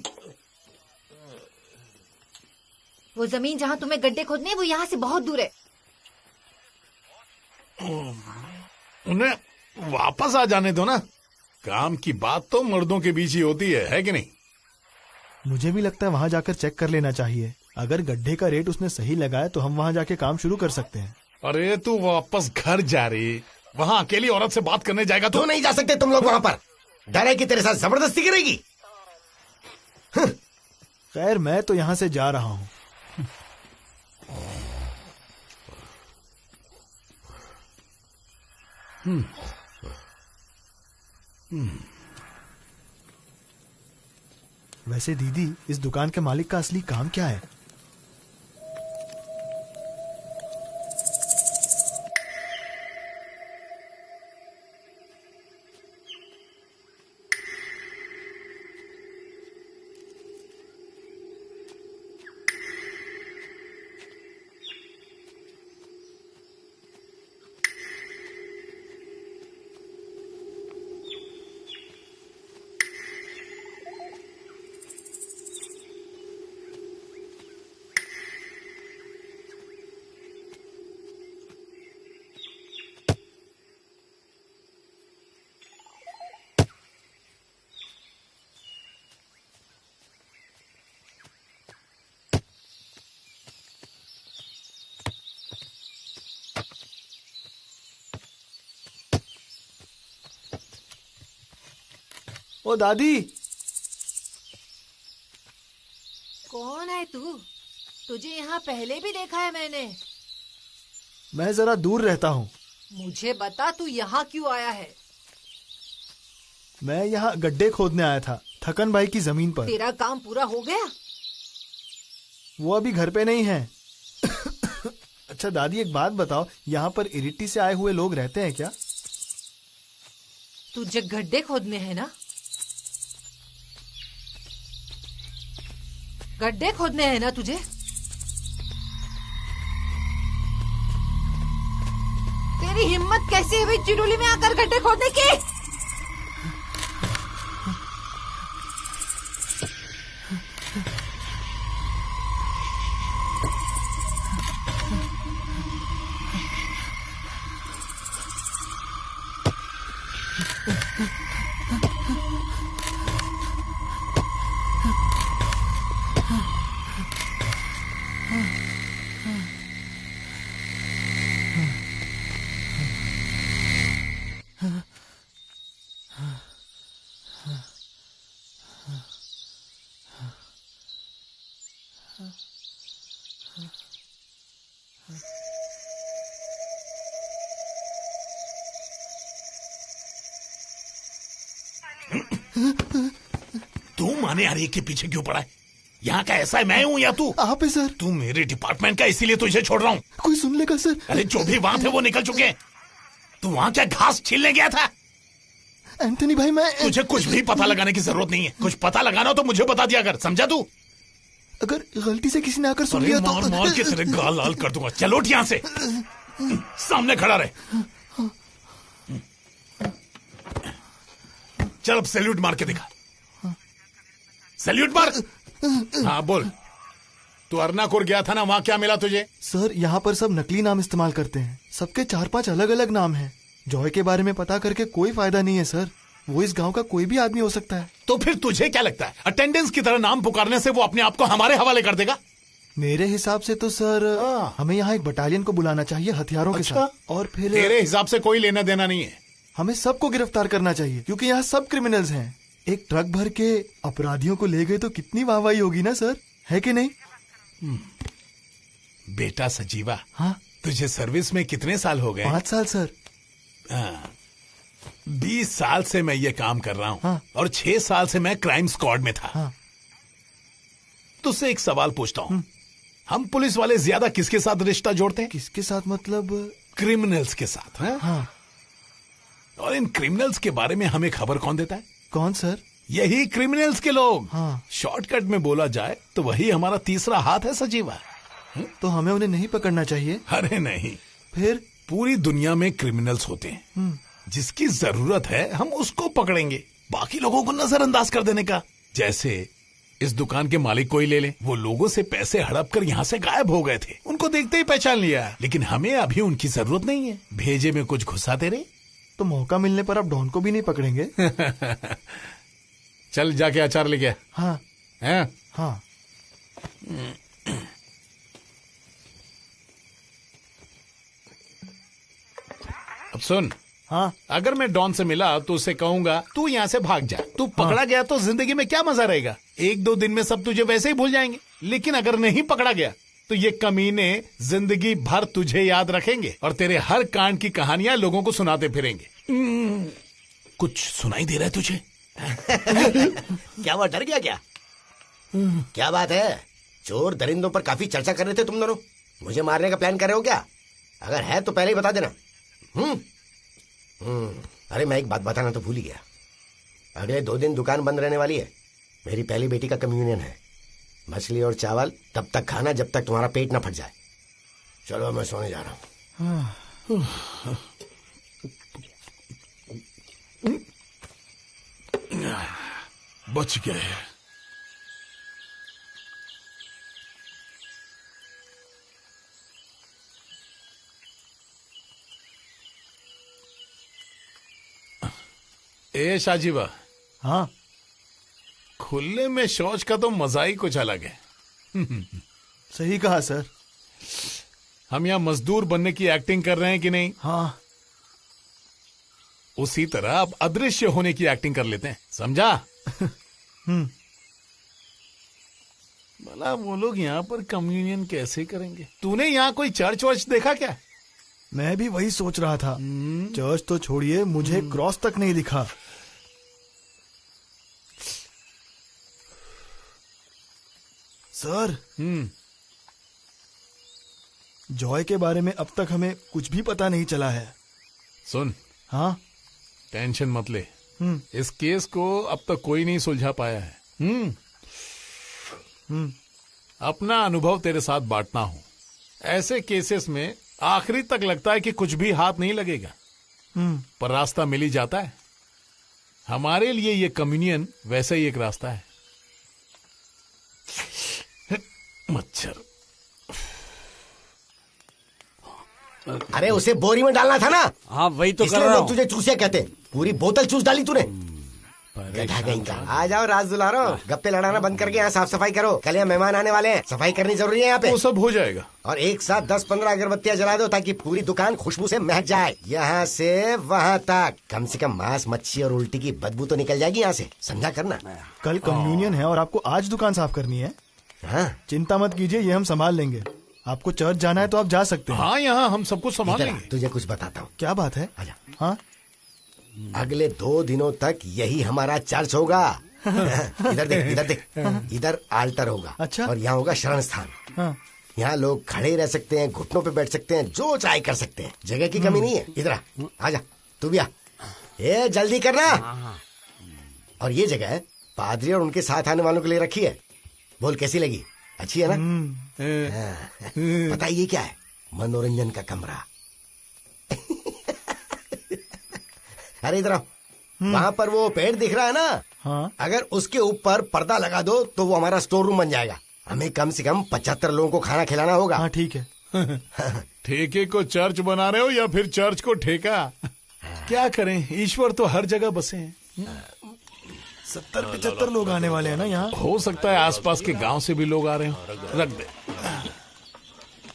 वो जमीन जहाँ तुम्हें गड्ढे खोदने हैं, वो यहाँ से बहुत दूर है। उन्हें वापस आ जाने दो ना। काम की बात तो मर्दों के बीच ही होती है कि नहीं? मुझे भी लगता है वहाँ जाकर चेक कर लेना चाहिए। अगर गड्ढे का रेट उसने सही लगाया तो हम वहाँ जाके काम शुरू कर सकते हैं। अरे तू वापस घर जा रही, वहाँ अकेली औरत से बात करने जाएगा तो नहीं जा सकते तुम लोग वहाँ पर। डर है कि तेरे साथ जबरदस्ती करेगी। खैर, मैं तो यहाँ से जा रहा हूँ। वैसे दीदी, इस दुकान के मालिक का असली काम क्या है? ओ दादी, कौन है तू? तुझे यहाँ पहले भी देखा है मैंने। मैं जरा दूर रहता हूँ। मुझे बता, तू यहाँ क्यों आया है? मैं यहाँ गड्ढे खोदने आया था, थकन भाई की जमीन पर। तेरा काम पूरा हो गया? वो अभी घर पे नहीं है। अच्छा दादी, एक बात बताओ, यहाँ पर इरिट्टी से आए हुए लोग रहते हैं क्या? तुझे गड्ढे खोदने हैं ना? गड्ढे खोदने हैं ना तुझे? तेरी हिम्मत कैसे हुई चिड़ोली में आकर गड्ढे खोदने की? तू माने यार के पीछे क्यों पड़ा है? यहाँ का ऐसा है मैं हूँ या तू? आप है सर। तू मेरे डिपार्टमेंट का, इसीलिए तुझे छोड़ रहा हूँ। कोई सुन लेगा सर। अरे जो भी वहां थे वो निकल चुके हैं। तू वहां क्या घास छीलने गया था? एंथनी भाई, मैं तुझे कुछ भी पता लगाने की जरूरत नहीं है। कुछ पता लगाना हो तो मुझे बता दिया कर, समझा तू? अगर गलती से किसी ने आकर सुन लिया तो मार मार के तेरे गाल लाल कर दूंगा। चलो उठ यहाँ से, सामने खड़ा रहे। चल अब सैल्यूट मार के दिखा। सैल्यूट मार। हाँ बोल, तू अर्नाकुर गया था ना, वहाँ क्या मिला तुझे? सर, यहाँ पर सब नकली नाम इस्तेमाल करते हैं। सबके 4-5 अलग अलग नाम हैं। जॉय के बारे में पता करके कोई फायदा नहीं है सर। वो इस गांव का कोई भी आदमी हो सकता है। तो फिर तुझे क्या लगता है अटेंडेंस की तरह नाम पुकारने से वो अपने आप को हमारे हवाले कर देगा? मेरे हिसाब से तो सर हमें यहाँ एक बटालियन को बुलाना चाहिए हथियारों के साथ, और फिर तेरे हिसाब से कोई लेना देना नहीं है। हमें सबको गिरफ्तार करना चाहिए क्योंकि यहाँ सब क्रिमिनल्स हैं। एक ट्रक भर के अपराधियों को ले गए तो कितनी वाहवाही होगी ना सर, है कि नहीं? बेटा सजीवा, हाँ, तुझे सर्विस में कितने साल हो गए? 5 साल सर। 20 साल से मैं ये काम कर रहा हूँ। हाँ। और 6 साल से मैं क्राइम स्क्वाड में था। हाँ। तुझसे एक सवाल पूछता हूँ, हम पुलिस वाले ज्यादा किसके साथ रिश्ता जोड़ते हैं? किसके साथ मतलब? क्रिमिनल्स के साथ। हाँ। और इन क्रिमिनल्स के बारे में हमें खबर कौन देता है? कौन सर? यही क्रिमिनल्स के लोग। हाँ। शॉर्टकट में बोला जाए तो वही हमारा तीसरा हाथ है सजीवा। तो हमें उन्हें नहीं पकड़ना चाहिए? अरे नहीं, फिर? पूरी दुनिया में क्रिमिनल्स होते हैं। जिसकी जरूरत है हम उसको पकड़ेंगे, बाकी लोगों को नजरअंदाज कर देने का। जैसे इस दुकान के मालिक को ही ले ले, वो लोगों से पैसे हड़प कर यहाँ से गायब हो गए थे। उनको देखते ही पहचान लिया, लेकिन हमें अभी उनकी जरूरत नहीं है। भेजे में कुछ घुसाते रहे तो मौका मिलने पर आप डॉन को भी नहीं पकड़ेंगे? चल जाके अचार लेके। हाँ। हैं? हाँ। अब सुन। हाँ। अगर मैं डॉन से मिला तो उसे कहूंगा तू यहाँ से भाग जा। तू पकड़ा गया तो जिंदगी में क्या मजा रहेगा? 1-2 दिन में सब तुझे वैसे ही भूल जाएंगे। लेकिन अगर नहीं पकड़ा गया तो ये कमीने जिंदगी भर तुझे याद रखेंगे और तेरे हर कांड की कहानियां लोगों को सुनाते फिरेंगे। कुछ सुनाई दे रहा है तुझे? क्या वो डर गया क्या? क्या बात है? चोर दरिंदों पर काफी चर्चा कर रहे थे तुम दोनों। मुझे मारने का प्लान कर रहे हो क्या? अगर है तो पहले ही बता देना। अरे मैं एक बात बताना तो भूल ही गया। अगले 2 दिन दुकान बंद रहने वाली है। मेरी पहली बेटी का कम्युनियन है। मछली और चावल तब तक खाना जब तक तुम्हारा पेट ना फट जाए। चलो मैं सोने जा रहा हूँ। बच गए। ए शाजीबा। हाँ, खुले में शौच का तो मजा ही कुछ अलग है। सही कहा सर। हम यहाँ मजदूर बनने की एक्टिंग कर रहे हैं कि नहीं? हाँ, उसी तरह अब अदृश्य होने की एक्टिंग कर लेते हैं, समझा? भला वो लोग यहाँ पर कम्युनियन कैसे करेंगे? तूने यहाँ कोई चर्च वर्च देखा क्या? मैं भी वही सोच रहा था। चर्च तो छोड़िए, मुझे क्रॉस तक नहीं दिखा। सर, जॉय के बारे में अब तक हमें कुछ भी पता नहीं चला है। सुन। हाँ, टेंशन मत ले। इस केस को अब तक कोई नहीं सुलझा पाया है। अपना अनुभव तेरे साथ बांटना हूं। ऐसे केसेस में आखिरी तक लगता है कि कुछ भी हाथ नहीं लगेगा, पर रास्ता मिल ही जाता है। हमारे लिए ये कम्युनियन वैसा ही एक रास्ता है। मच्छर। अरे उसे बोरी में डालना था ना। हाँ वही तो कर रहा लोग हूँ। तुझे चूसिया कहते। पूरी बोतल चूस डाली तूने। गधा कहीं का। आ जाओ राज दुलारो, गप्पे लड़ाना बंद करके यहाँ साफ सफाई करो। कल यहाँ मेहमान आने वाले हैं, सफाई करनी जरूरी है यहाँ पे। वो सब हो जाएगा। और एक साथ 10-15 अगरबत्तियां जला दो ताकि पूरी दुकान खुशबू से महक जाए। यहाँ से वहाँ तक कम से कम मांस, मच्छी और उल्टी की बदबू तो निकल जाएगी यहाँ से। समझा करना। कल कम्युनियन है और आपको आज दुकान साफ करनी है। हाँ, चिंता मत कीजिए, ये हम संभाल लेंगे। आपको चर्च जाना है तो आप जा सकते हैं। हाँ, यहाँ हम सब कुछ संभाल लेंगे। तुझे कुछ बताता हूँ। क्या बात है? आजा। हाँ, अगले 2 दिनों तक यही हमारा चर्च होगा। इधर देख, इधर देख। इधर आल्टर होगा। अच्छा। और यहाँ होगा शरण स्थान। हाँ। यहाँ लोग खड़े रह सकते हैं, घुटनों पे बैठ सकते हैं, जो चाहे कर सकते हैं। जगह की कमी नहीं है। इधर आ, आजा। तू भी आ। ए जल्दी करना। और ये जगह पादरी और उनके साथ आने वालों के लिए रखी है। बोल कैसी लगी? अच्छी है ना? पता ये क्या है? मनोरंजन का कमरा। अरे इधर आओ। वहाँ पर वो पेड़ दिख रहा है ना? हाँ। अगर उसके ऊपर पर्दा लगा दो तो वो हमारा स्टोर रूम बन जाएगा। हमें कम से कम 75 लोगों को खाना खिलाना होगा। हाँ ठीक है। ठेके को चर्च बना रहे हो या फिर चर्च को ठेका? क्या करें, ईश्वर तो हर जगह बसे हैं। 70-75 लोग आने वाले हैं ना यहाँ। हो सकता है आसपास के गांव से भी लोग आ रहे हो। रख दे।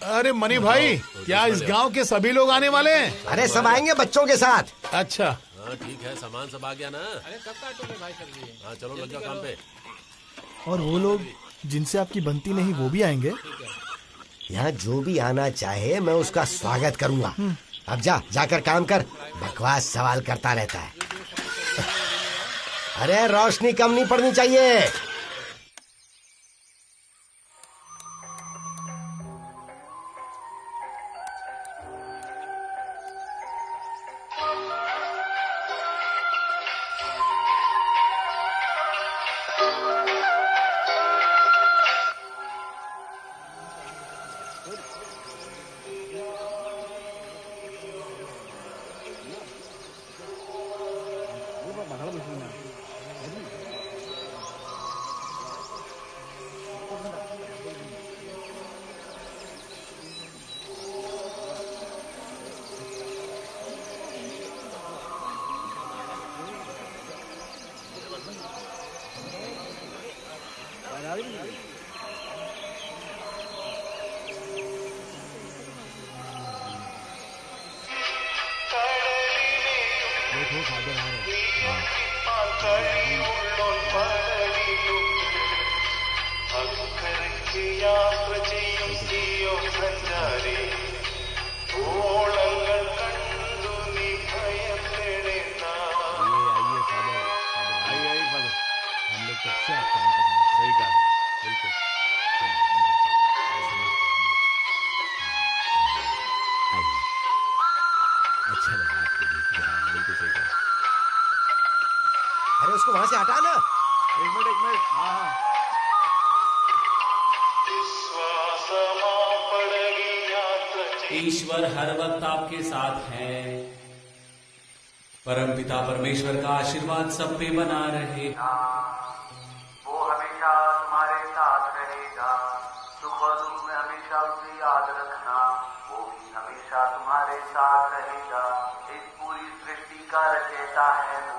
अरे मनी भाई, क्या इस गांव के सभी लोग आने वाले हैं? अरे सब आएंगे बच्चों के साथ। अच्छा। हाँ ठीक है, सामान सब आ गया ना? अरे कब काटोगे भाई? हाँ चलो लग जाओ काम पे। और वो लोग जिनसे आपकी बनती नहीं वो भी आएंगे? यहाँ जो भी आना चाहे मैं उसका स्वागत करूंगा। अब जाकर काम कर। बकवास सवाल करता रहता है। अरे रोशनी कम नहीं पड़नी चाहिए। सही कहा। ईश्वर हर वक्त आपके साथ है। परम पिता परमेश्वर का आशीर्वाद सब पे बना रहे। वो हमेशा तुम्हारे साथ रहेगा। सुख और दुख में हमेशा उसे याद रखना। वो भी हमेशा तुम्हारे साथ रहेगा। इस पूरी सृष्टि का रचयिता है वो।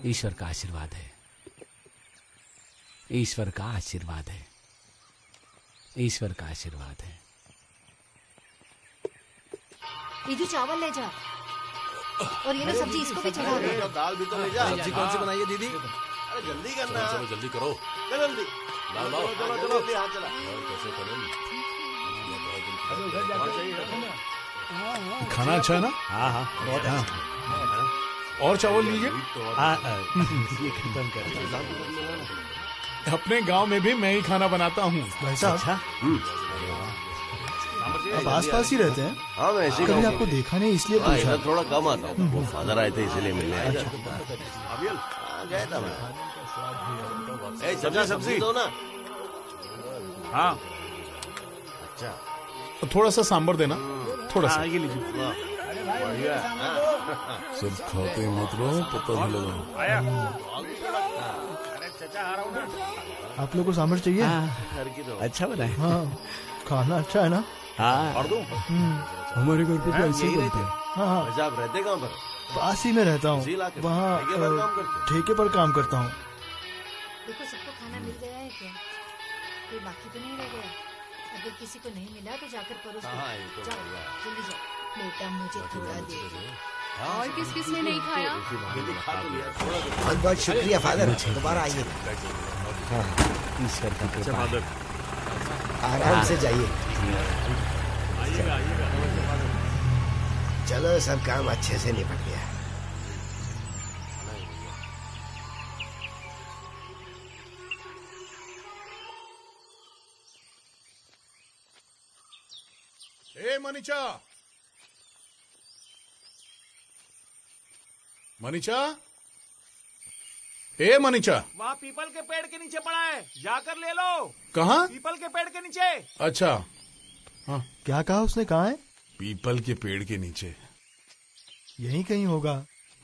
ईश्वर का आशीर्वाद है। ईश्वर का आशीर्वाद है। ईश्वर का आशीर्वाद है। ये जो चावल ले जा और ये ना सब्जी इसको भी चढ़ा दे। दाल भी तो ले जा। सब्जी कौन सी बनाई है दीदी? अरे जल्दी करना। चलो जल्दी करो। चलो जल्दी। लाओ लाओ। चलो चलो जल्दी हाथ चला। खाना अच्छा है ना? हाँ हाँ बहुत अच्छा। और चावल लीजिए। ये खत्म कर। अपने गांव में भी मैं ही खाना बनाता हूँ। भाई साहब अच्छा? आप आस पास ही रहते हैं? हाँ मैं ऐसे कभी आपको देखा नहीं इसलिए पूछा। थोड़ा कम आता हूँ। वो फादर आए थे इसीलिए मिलने आया। गया था मैं। सब्जी सब्जी दो ना। हाँ अच्छा तो थोड़ा सा सांबर देना। थोड़ा सा। ये लीजिए। सब खाते मत रहो, पता नहीं लगा। आप लोग को सांबर चाहिए? अच्छा बना है। हाँ खाना अच्छा है ना? हाँ और दो। हमारे घर पे तो ऐसे ही बनते हैं। हाँ हाँ वैसे आप रहते कहाँ पर? पास ही में रहता हूँ। वहाँ ठेके पर काम करता हूँ। देखो सबको खाना मिल गया है क्या? कोई बाकी तो नहीं रह गया? अगर किसी को नहीं मिला तो जाकर परोस दो। जाओ जल्दी जाओ। बेटा मुझे थोड़ा दे। और किस किस ने नहीं खाया? बहुत बहुत शुक्रिया फादर। दोबारा आइए। ईश्वर का कृपा। आराम से जाइए। चलो सब काम अच्छे से निपट गया। ए मनीषा, मनीषा, ए मनीषा। वहाँ पीपल के पेड़ के नीचे पड़ा है, जाकर ले लो। कहाँ? पीपल के पेड़ के नीचे। अच्छा हाँ। क्या कहा उसने? कहाँ है? पीपल के पेड़ के नीचे। यहीं कहीं होगा।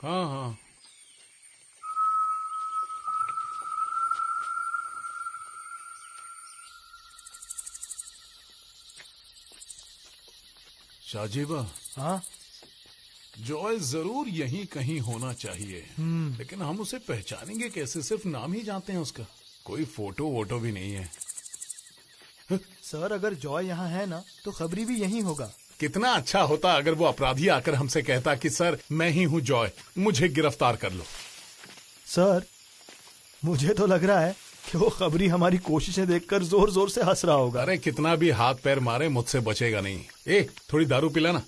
हाँ हाँ। शाहजीबा। हाँ जॉय जरूर यहीं कहीं होना चाहिए, लेकिन हम उसे पहचानेंगे कैसे? सिर्फ नाम ही जानते हैं उसका, कोई फोटो वोटो भी नहीं है। सर अगर जॉय यहाँ है ना तो खबरी भी यहीं होगा। कितना अच्छा होता अगर वो अपराधी आकर हमसे कहता कि सर मैं ही हूँ जॉय, मुझे गिरफ्तार कर लो। सर मुझे तो लग रहा है कि वो खबरी हमारी कोशिशें देखकर जोर जोर से हंस रहा होगा। अरे कितना भी हाथ पैर मारे मुझसे बचेगा नहीं। ए थोड़ी दारू पिला ना।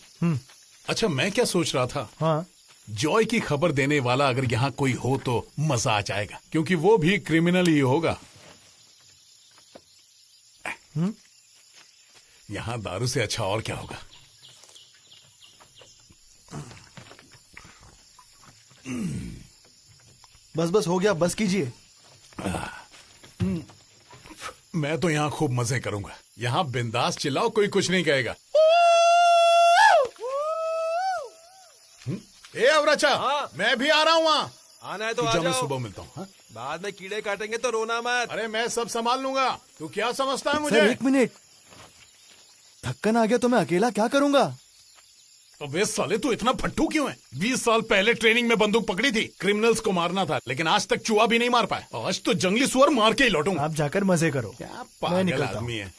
अच्छा मैं क्या सोच रहा था, हाँ जॉय की खबर देने वाला अगर यहाँ कोई हो तो मजा आ जाएगा, क्योंकि वो भी क्रिमिनल ही होगा। यहाँ दारू से अच्छा और क्या होगा। बस बस हो गया, बस कीजिए। मैं तो यहाँ खूब मजे करूंगा। यहाँ बिंदास चिल्लाओ, कोई कुछ नहीं कहेगा। ए अवराचा, मैं भी आ रहा हूँ वहाँ। आना है तो आ जाओ। मैं सुबह मिलता हूँ। बाद में कीड़े काटेंगे तो रोना मत। अरे मैं सब संभाल लूंगा। तू क्या समझता है मुझे? सर एक मिनट, थक्कन आ गया तो मैं अकेला क्या करूंगा? अबे साले तू इतना फट्टू क्यों है? 20 साल पहले ट्रेनिंग में बंदूक पकड़ी थी, क्रिमिनल्स को मारना था, लेकिन आज तक चूहा भी नहीं मार पाए। आज तो जंगली सुअर मार के ही लौटूंगा। आप जाकर मजे करो। क्या पागल आदमी है।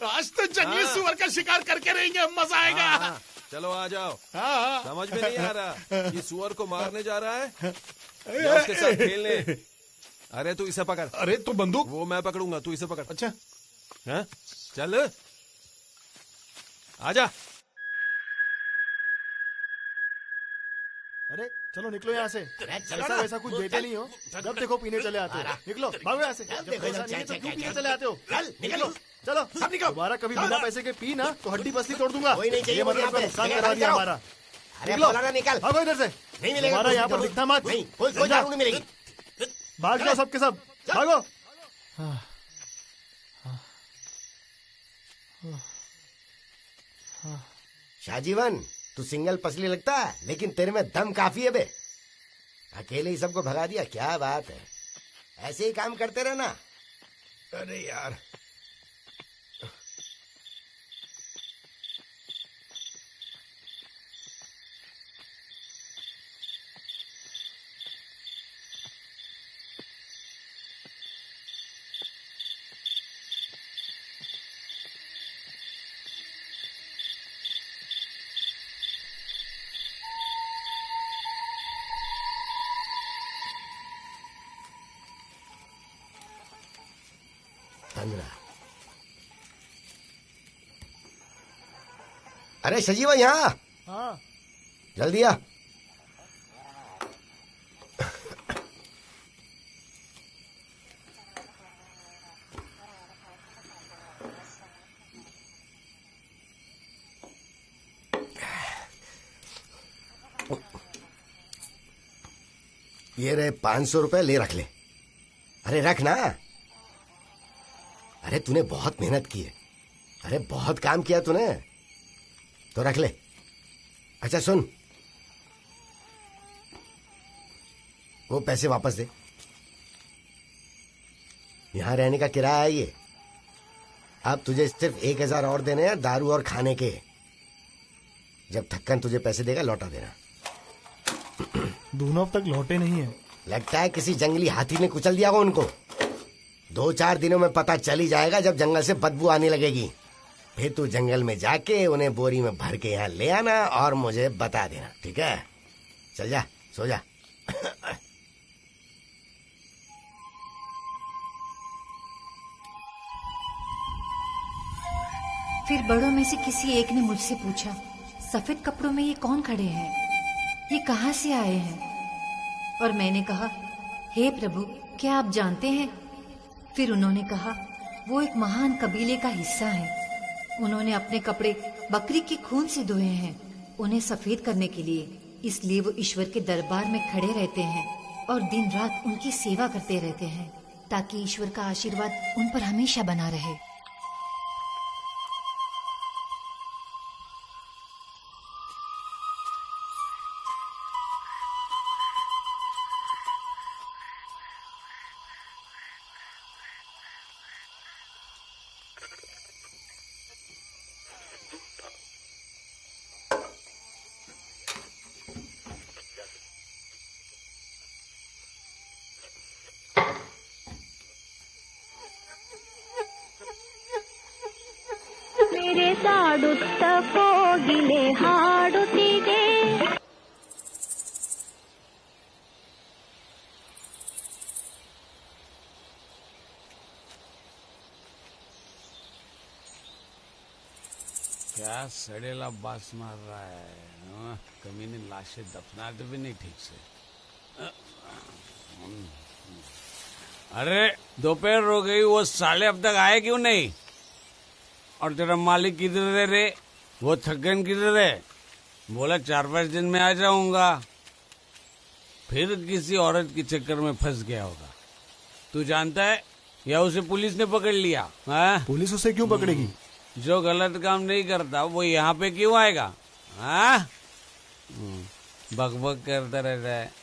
आज तो जंगली सुअर का शिकार करके रहेंगे, मजा आएगा। चलो आ जाओ। हाँ। समझ में नहीं आ रहा कि सुअर को मारने जा रहा है या उसके साथ खेलने। अरे तू इसे पकड़। अरे तो बंदूक वो मैं पकड़ूंगा, तू इसे पकड़। अच्छा हाँ? चल आजा। अरे चलो निकलो यहाँ से। ऐसा वैसा कुछ देते नहीं हो, जब देखो पीने चले आते हो। निकलो भागो यहाँ से। जब पैसा नहीं है तो क्यों पीने चले आते हो? निकलो चलो सब निकलो। दोबारा कभी बिना पैसे के पी ना तो हड्डी पसली तोड़ दूंगा। ये मतलब नुकसान करा दिया हमारा। निकल भागो इधर से। नहीं मिलेगा। हमारा यहाँ पर दिखना मत। नहीं, कोई दारू नहीं मिलेगी। भाग जाओ सबके सब, भागो। शाहजीवन, तू सिंगल पसली लगता है, लेकिन तेरे में दम काफी है बे। अकेले ही सबको भगा दिया, क्या बात है। ऐसे ही काम करते रहना। अरे यार, अरे सजीवा यहाँ। हाँ। जल्दी आ। ये रहे 500 रुपए, ले रख ले। अरे रख ना। अरे तूने बहुत मेहनत की है, अरे बहुत काम किया तूने, तो रख ले। अच्छा सुन, वो पैसे वापस दे। यहां रहने का किराया है ये। अब तुझे सिर्फ 1000 और देने हैं, दारू और खाने के। जब थक्कन तुझे पैसे देगा लौटा देना। दोनों अब तक लौटे नहीं है। लगता है किसी जंगली हाथी ने कुचल दिया होगा उनको। 2-4 दिनों में पता चल ही जाएगा, जब जंगल से बदबू आने लगेगी। फिर तू जंगल में जाके उन्हें बोरी में भर के यहाँ ले आना और मुझे बता देना, ठीक है? चल जा, सो जा। फिर बड़ों में से किसी एक ने मुझसे पूछा, सफेद कपड़ों में ये कौन खड़े हैं, ये कहाँ से आए हैं? और मैंने कहा, हे प्रभु, क्या आप जानते हैं? फिर उन्होंने कहा, वो एक महान कबीले का हिस्सा है। उन्होंने अपने कपड़े बकरी के खून से धोए हैं उन्हें सफेद करने के लिए। इसलिए वो ईश्वर के दरबार में खड़े रहते हैं और दिन रात उनकी सेवा करते रहते हैं, ताकि ईश्वर का आशीर्वाद उन पर हमेशा बना रहे। क्या सड़ेला बास मार रहा है। कमी ने लाशें दफनाते भी नहीं ठीक से। अरे दोपहर हो गई, वो साले अब तक आए क्यों नहीं? और तेरा मालिक किधर है रे? वो थकन किधर है? बोला 4-5 दिन में आ जाऊंगा। फिर किसी औरत के चक्कर में फंस गया होगा। तू जानता है, या उसे पुलिस ने पकड़ लिया? पुलिस उसे क्यों पकड़ेगी? जो गलत काम नहीं करता वो यहाँ पे क्यों आएगा? बकबक करता रहता है।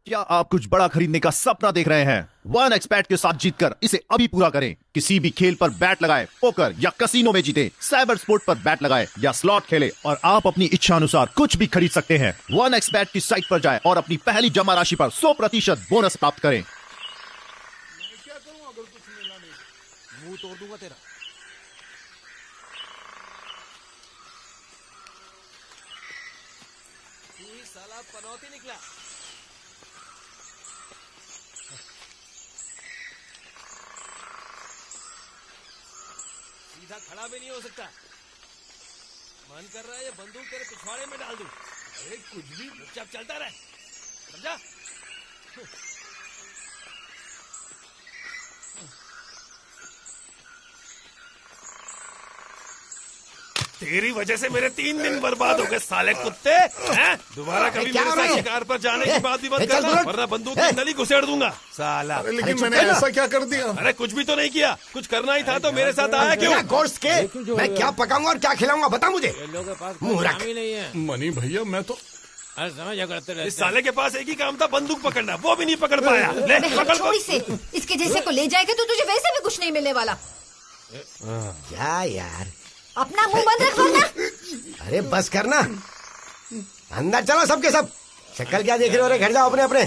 क्या आप कुछ बड़ा खरीदने का सपना देख रहे हैं? वन एक्सपेट के साथ जीतकर इसे अभी पूरा करें। किसी भी खेल पर बैट लगाए, पोकर या कसिनो में जीते, साइबर स्पोर्ट पर बैट लगाए या स्लॉट खेले और आप अपनी इच्छा अनुसार कुछ भी खरीद सकते हैं। वन एक्सपेट की साइट पर जाएं और अपनी पहली जमा राशि पर 100% बोनस प्राप्त करें। क्या करूं अगर कुछ मिला नहीं? मुंह तोड़ दूंगा तेरा। तू ही साला पनौती निकला। सीधा खड़ा भी नहीं हो सकता। मन कर रहा है ये बंदूक तेरे पिछवाड़े में डाल दूं। अरे कुछ भी चुपचाप चलता रहे, समझा? तेरी वजह से मेरे 3 दिन बर्बाद हो गए साले कुत्ते। हैं? दोबारा कभी मेरे साथ शिकार पर जाने की बात भी मत करना, वरना बंदूक की नली घुसेड़ दूंगा साला। लेकिन मैंने ऐसा क्या कर दिया? अरे कुछ भी तो नहीं किया। कुछ करना ही था तो मेरे साथ आया क्यों? गोश्त के मैं क्या पकाऊंगा और क्या खिलाऊंगा बता मुझे। मुंह रख। नहीं है मनी भैया, मैं तो समझ करते रहते। इस साले के पास एक ही काम था, बंदूक पकड़ना, वो भी नहीं पकड़ पाया। ले पकड़ छोड़ इसे। इसके जैसे को ले जाएगा तो तुझे वैसे भी कुछ नहीं मिलने वाला। क्या यार, अपना मुंह बंद रख वरना। अरे बस करना, अंदर चलो सबके सब। शक्ल क्या देख रहे हो रे? घर जाओ अपने अपने।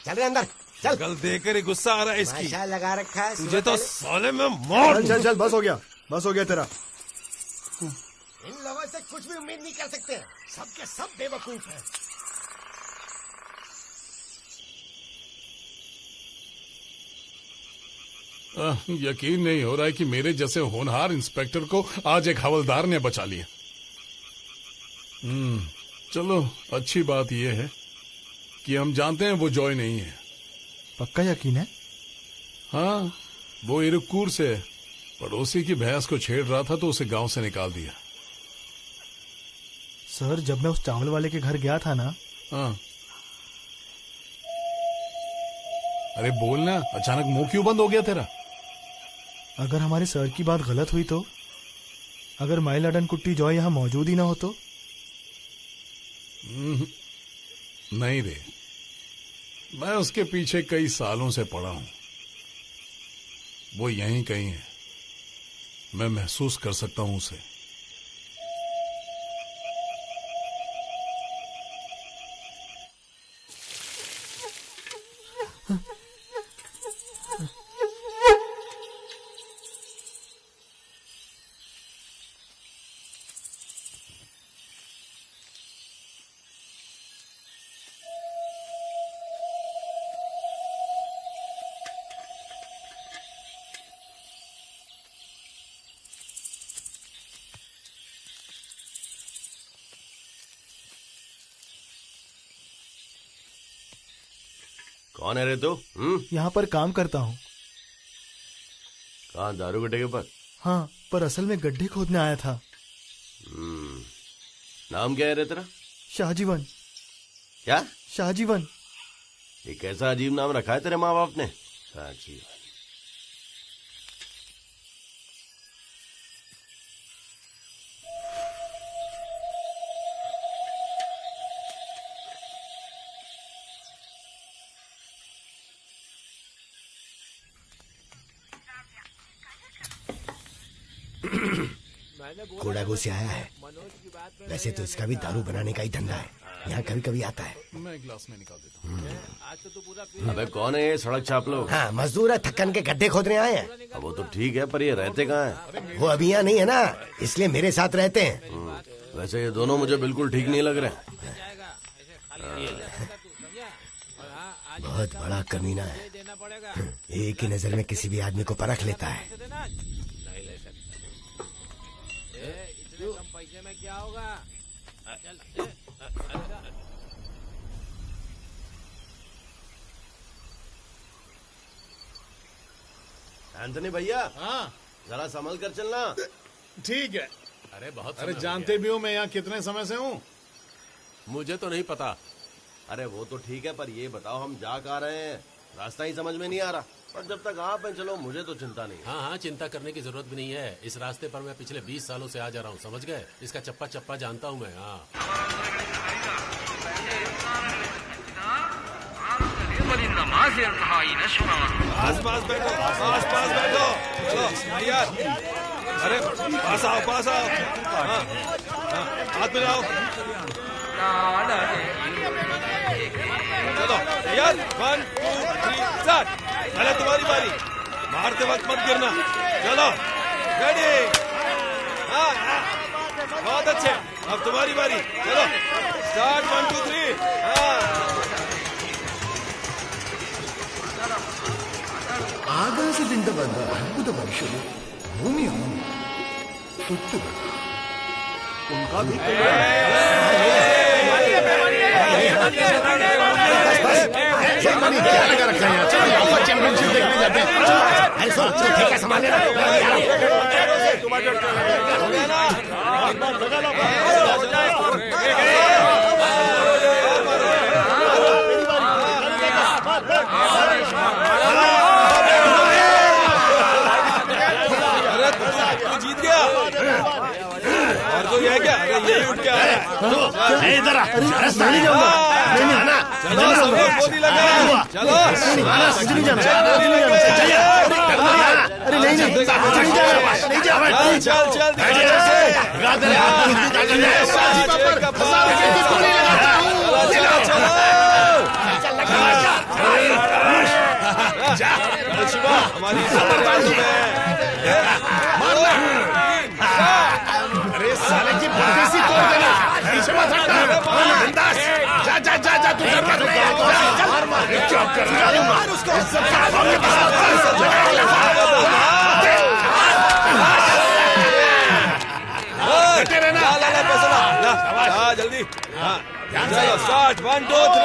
चल रहे अंदर चल। कल देकर गुस्सा आ रहा है इसकी। माशा लगा रखा है तुझे तो साले में मार। चल चल बस हो गया तेरा। इन लोगों से कुछ भी उम्मीद नहीं कर सकते, सबके सब बेवकूफ हैं। यकीन नहीं हो रहा है कि मेरे जैसे होनहार इंस्पेक्टर को आज एक हवलदार ने बचा लिया। चलो अच्छी बात यह है कि हम जानते हैं वो जॉय नहीं है। पक्का यकीन है? हाँ, वो इरुक्कूर से पड़ोसी की भैंस को छेड़ रहा था तो उसे गांव से निकाल दिया। सर, जब मैं उस चावल वाले के घर गया था ना। हाँ। अरे बोलना, अचानक मुंह क्यों बंद हो गया तेरा? अगर हमारे सर की बात गलत हुई तो? अगर माई लडन कुट्टी जॉय यहाँ मौजूद ही ना हो तो? नहीं रे, मैं उसके पीछे कई सालों से पड़ा हूं। वो यहीं कहीं है, मैं महसूस कर सकता हूं उसे। कौन है रे तू? यहाँ पर काम करता हूँ। कहाँ, दारू गड्ढे के ऊपर? हाँ, पर असल में गड्ढे खोदने आया था। नाम क्या है रे तेरा? शाहजीवन। क्या? शाहजीवन। ये कैसा अजीब नाम रखा है तेरे माँ बाप ने? शाहजीवन। कोडागो से आया है। वैसे तो इसका भी दारू बनाने का ही धंधा है, यहाँ कभी कभी आता है। मैं गिलास में निकाल देता हूँ। अबे कौन है ये सड़क छाप लोग? हाँ, मजदूर है, थक्कन के गड्ढे खोदने आए हैं। अब वो तो ठीक है, पर ये रहते कहाँ हैं? वो अभी यहाँ नहीं है ना, इसलिए मेरे साथ रहते हैं। वैसे ये दोनों मुझे बिल्कुल ठीक नहीं लग रहे। बहुत बड़ा कमीना है, एक ही नजर में किसी भी आदमी को परख लेता है। पैसे में क्या होगा? एंथनी भैया, हाँ जरा संभल कर चलना। ठीक है। अरे बहुत अरे जानते भी हो मैं यहाँ कितने समय से हूँ? मुझे तो नहीं पता। अरे वो तो ठीक है, पर ये बताओ हम जा कहाँ रहे हैं? रास्ता ही समझ में नहीं आ रहा। पर जब तक आप हैं चलो, मुझे तो चिंता नहीं। हाँ हाँ, चिंता करने की जरूरत भी नहीं है। इस रास्ते पर मैं पिछले 20 सालों से आ जा रहा हूँ, समझ गए? इसका चप्पा चप्पा जानता हूँ मैं। हाँ पास बैठो, पास बैठो। चलो यार, अरे पास आओ। हाँ, हाथ मिलाओ। चलो यार, 1 2 3 स्टार्ट। पहले तुम्हारी बारी, मारते वक्त मत गिरना। चलो रेडी। हाँ, बहुत अच्छे। अब तुम्हारी बारी, चलो स्टार्ट। 1 2 3। ಆಕಾಶದಿಂದ ಬಂದ ಅದ್ಭುತ ಮನುಷ್ಯರು ಭೂಮಿಯನ್ನು ಸುತ್ತು चैंपियनशिप देखने जाते हैं। जीत गया। और तो यह क्या, अरे ये उठ के आ रहा है। इधर आ। चलो गोदी लगा। चलो शिवा, हमारी अरे साले की बत्तीसी तोड़ देना। पीछे मत हटना। जा तू चुप कर। मार उसको। जल्दी। चलो स्टार्ट। 1 2 3।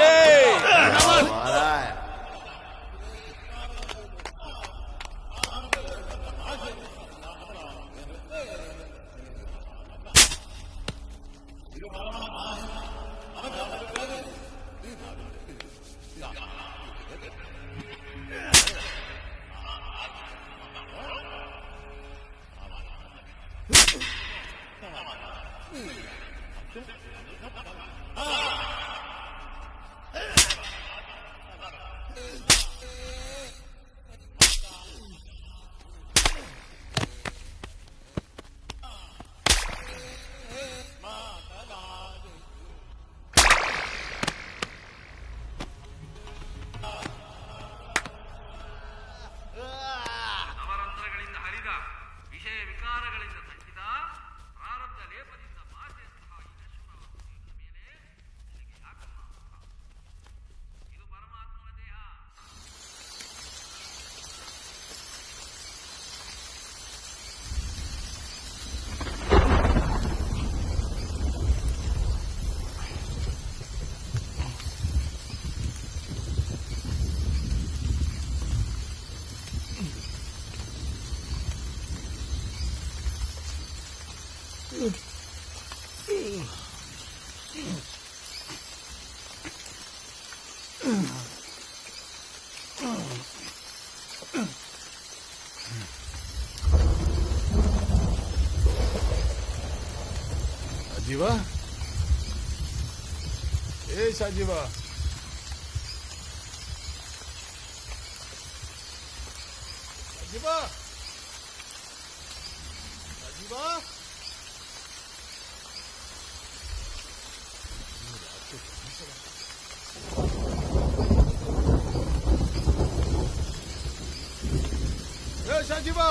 शाजीवा, ए शाजीवा, शाजीवा, शाजीवा, ए शाजीवा,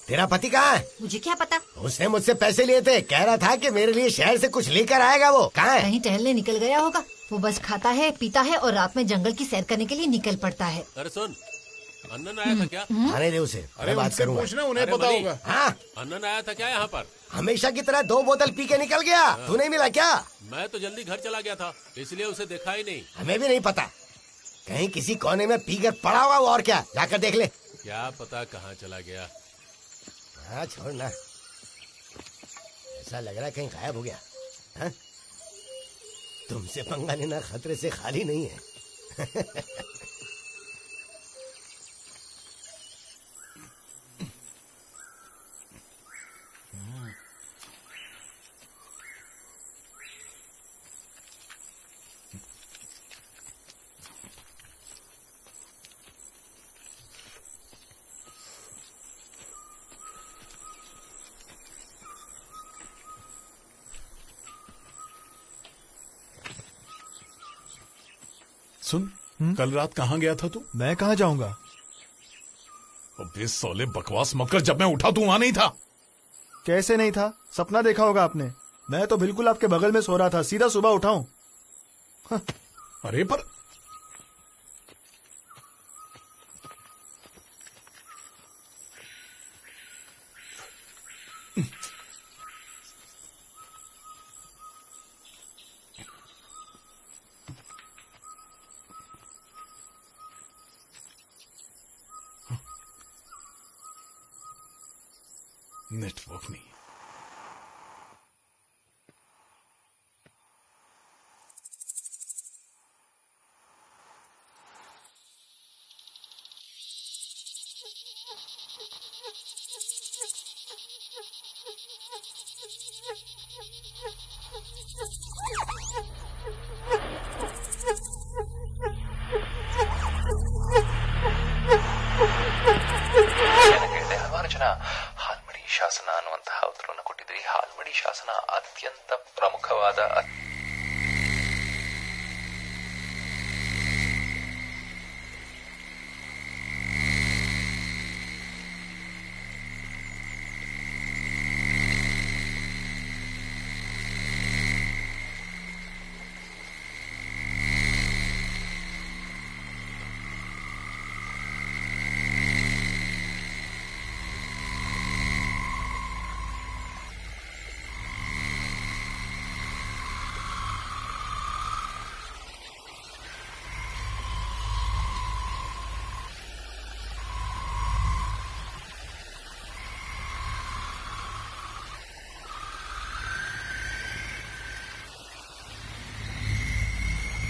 तेरा पति कहाँ है? मुझे क्या पता। उसने मुझसे पैसे लिए थे, कह रहा था कि मेरे लिए शहर से कुछ लेकर आएगा। वो कहाँ है? कहीं टहलने निकल गया होगा। वो बस खाता है, पीता है और रात में जंगल की सैर करने के लिए निकल पड़ता है। अरे सुन, अन्नन आया था क्या? आने दे उसे, अरे बात उनसे करूंगा। पूछना, उन्हें अरे पता मनी, होगा। हाँ, अन्नन आया था क्या यहाँ पर? हमेशा की तरह 2 बोतल पी के निकल गया। तू नहीं मिला क्या? मैं तो जल्दी घर चला गया था, इसलिए उसे देखा ही नहीं। हमें भी नहीं पता, कहीं किसी कोने में पीकर पड़ा होगा वो, और क्या, जाकर देख ले। क्या पता कहाँ चला गया। हाँ छोड़ ना, ऐसा लग रहा है कहीं गायब हो गया। हाँ? तुमसे पंगा लेना खतरे से खाली नहीं है। सुन, कल रात कहाँ गया था तू? मैं कहाँ जाऊंगा? अबे साले बकवास मत कर, जब मैं उठा तू वहां नहीं था। कैसे नहीं था? सपना देखा होगा आपने। मैं तो बिल्कुल आपके बगल में सो रहा था, सीधा सुबह उठाऊं। अरे पर नेटवर्क नहीं। ಜನ ಹಾಲ್ಮಡಿ ಶಾಸನ ಅನ್ನುವಂತಹ ಉತ್ತರವನ್ನು ಕೊಟ್ಟಿದ್ರಿ. ಹಾಲ್ಮಡಿ ಶಾಸನ ಅತ್ಯಂತ ಪ್ರಮುಖವಾದ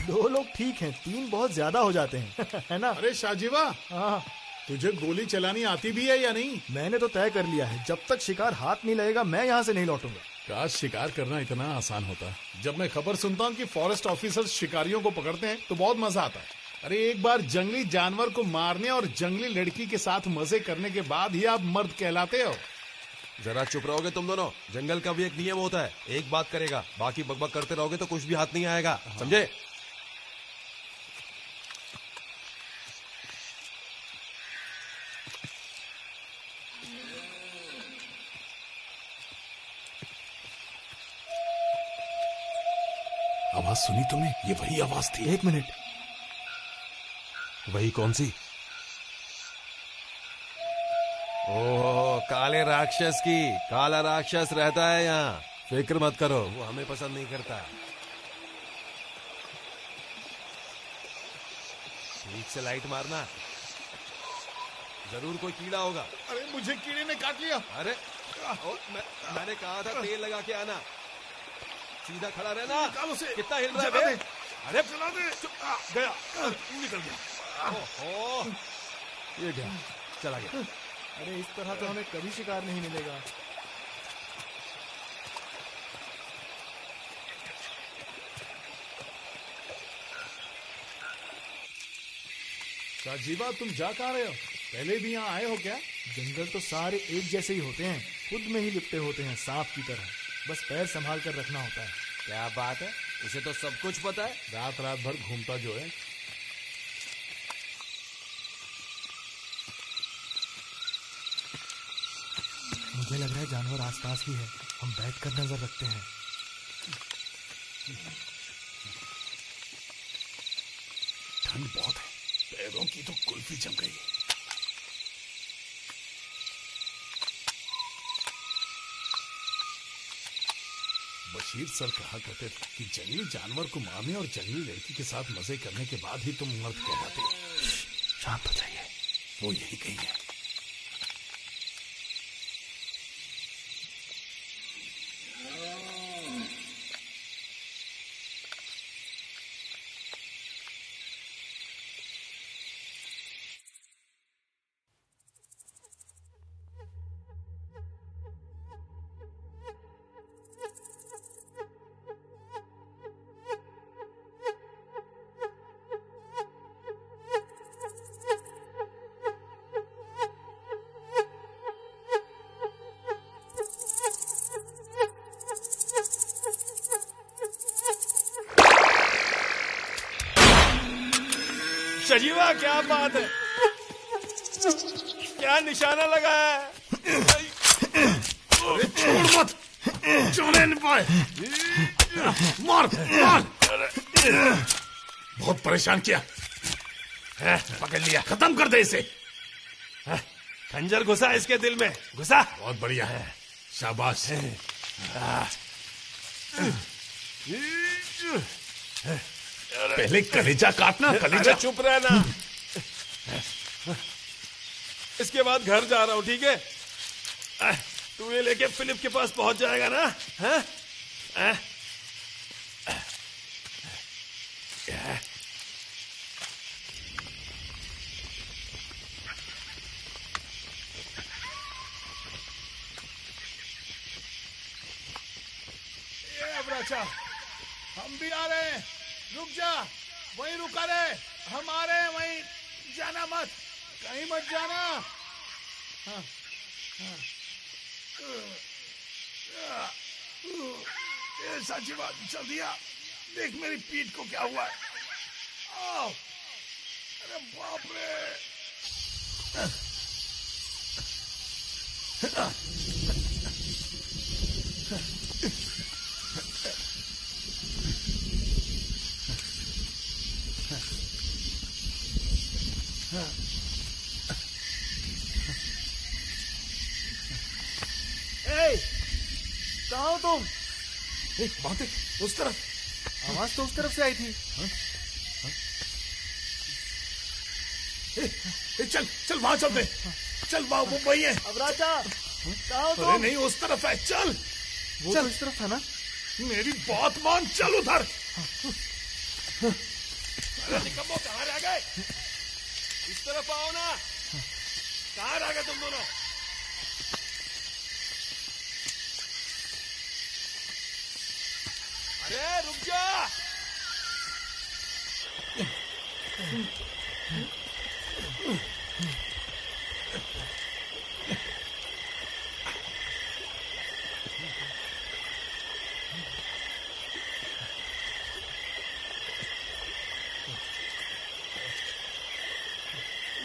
दो लोग ठीक हैं, 3 बहुत ज्यादा हो जाते हैं। है ना? अरे शाहजीवा, हाँ, तुझे गोली चलानी आती भी है या नहीं? मैंने तो तय कर लिया है, जब तक शिकार हाथ नहीं लगेगा मैं यहाँ से नहीं लौटूंगा। काश शिकार करना इतना आसान होता। जब मैं खबर सुनता हूँ कि फॉरेस्ट ऑफिसर्स शिकारियों को पकड़ते हैं तो बहुत मजा आता है। अरे एक बार जंगली जानवर को मारने और जंगली लड़की के साथ मजे करने के बाद ही आप मर्द कहलाते हो। जरा चुप रहोगे तुम दोनों? जंगल का भी एक नियम होता है, एक बात करेगा, बाकी बकबक करते रहोगे तो कुछ भी हाथ नहीं आएगा, समझे? आवाज सुनी तुमने? ये वही आवाज थी। 1 मिनट। वही कौन सी? ओह, काले राक्षस की। काला राक्षस रहता है यहाँ, फिक्र मत करो, वो हमें पसंद नहीं करता। ठीक से लाइट मारना, जरूर कोई कीड़ा होगा। अरे मुझे कीड़े ने काट लिया। अरे मैंने कहा था तेल लगा के आना। सीधा खड़ा रहना। कितना हिल रहा है बे? अरे चला दे। गया, निकल गया। ओहो, ये गया, चला गया। अरे इस तरह तो हमें कभी शिकार नहीं मिलेगा। शाहजीवा, तुम जा कहाँ रहे हो? पहले भी यहाँ आए हो क्या? जंगल तो सारे एक जैसे ही होते हैं, खुद में ही लिपटे होते हैं सांप की तरह। बस पैर संभाल कर रखना होता है। क्या बात है, इसे तो सब कुछ पता है। रात रात भर घूमता जो है। मुझे लग रहा है जानवर आसपास ही है। हम बैठकर नजर रखते हैं। ठंड बहुत है, पैरों की तो कुल्फी जम गई। बशीर सर कहा करते थे कि जंगली जानवर को मारने और जंगली लड़की के साथ मजे करने के बाद ही तुम मर्द कहलाते हो। शांत हो जाइए, वो यही कही है। सजीवा, क्या बात है? क्या निशाना लगा है? अरे छोड़ मत, जाने नहीं पाए। मार मार। बहुत परेशान किया है, पकड़ लिया, खत्म कर दे इसे। खंजर घुसा इसके दिल में, घुसा। बहुत बढ़िया है, शाबाश। पहले कलेजा काटना, कलेजा। चुप रहना। इसके बाद घर जा रहा हूं, ठीक है? तू ये लेके फिलिप के पास पहुंच जाएगा ना? हाँ? अच्छा, हम भी आ रहे हैं। रुक जा, वहीं रुका रहे। हम आ रहे हैं, वहीं जाना मत, कहीं मत जाना। हाँ, हाँ। ये सच्ची बात, चल दिया। देख मेरी पीठ को क्या हुआ है। आओ, अरे बाप रे। कहाँ हो तुम? बात है उस तरफ। आवाज तो उस तरफ से आई थी। चल चल वहां चलते। चल वहां, वो वही है। अब राजा कहाँ हो तुम? अरे नहीं, उस तरफ है। चल वो चल। तो इस तरफ था ना। मेरी बात मान, चल उधर। अरे निकम्मो, कहाँ रह गए? इस तरफ आओ ना। कहाँ रह गए तुम दोनों? अरे रुक जा।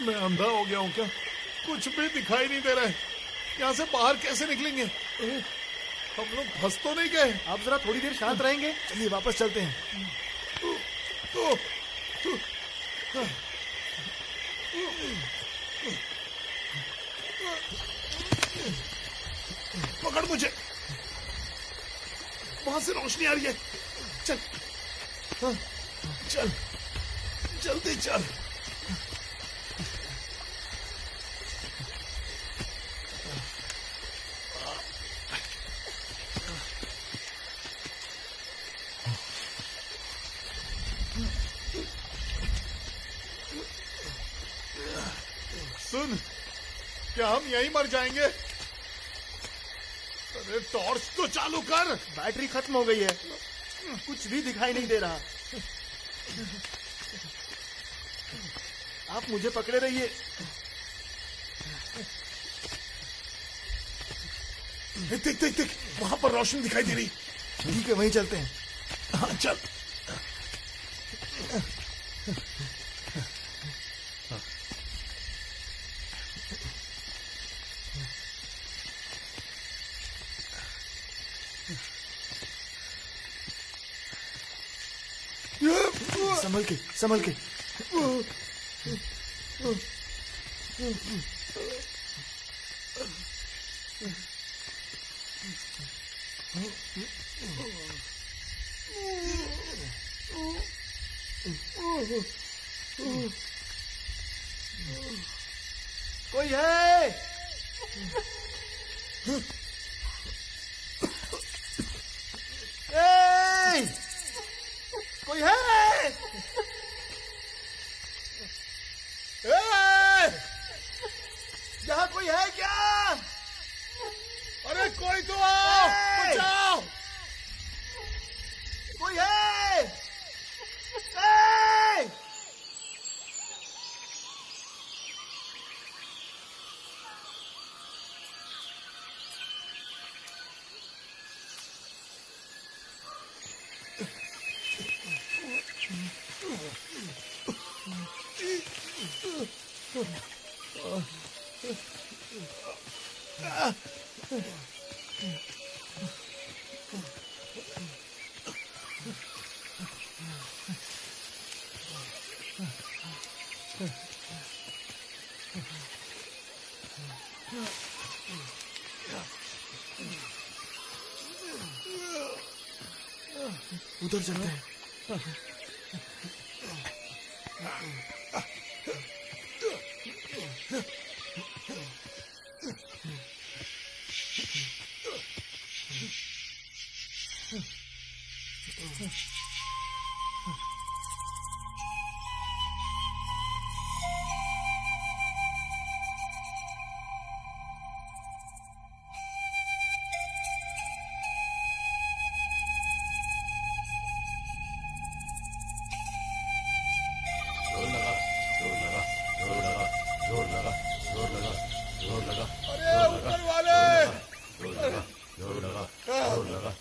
मैं अंधा हो गया हूँ क्या? कुछ भी दिखाई नहीं दे रहा है। यहाँ से बाहर कैसे निकलेंगे? हम लोग फंस तो नहीं गए? आप जरा थोड़ी देर शांत रहेंगे? चलिए वापस चलते हैं। पकड़ मुझे, वहां से रोशनी आ रही है। चल चल, जल्दी चल। सुन, क्या हम यहीं मर जाएंगे? अरे टॉर्च तो चालू कर। बैटरी खत्म हो गई है, कुछ भी दिखाई नहीं दे रहा। आप मुझे पकड़े रहिए। देख देख देख, वहां पर रोशनी दिखाई दे रही। ठीक है, वहीं चलते हैं। हाँ चल। संभल के संभल के। कोई है? ए! कोई है? यहाँ कोई है क्या? अरे कोई तो आओ, बचाओ! कोई है? ए! उधर चलते हैं।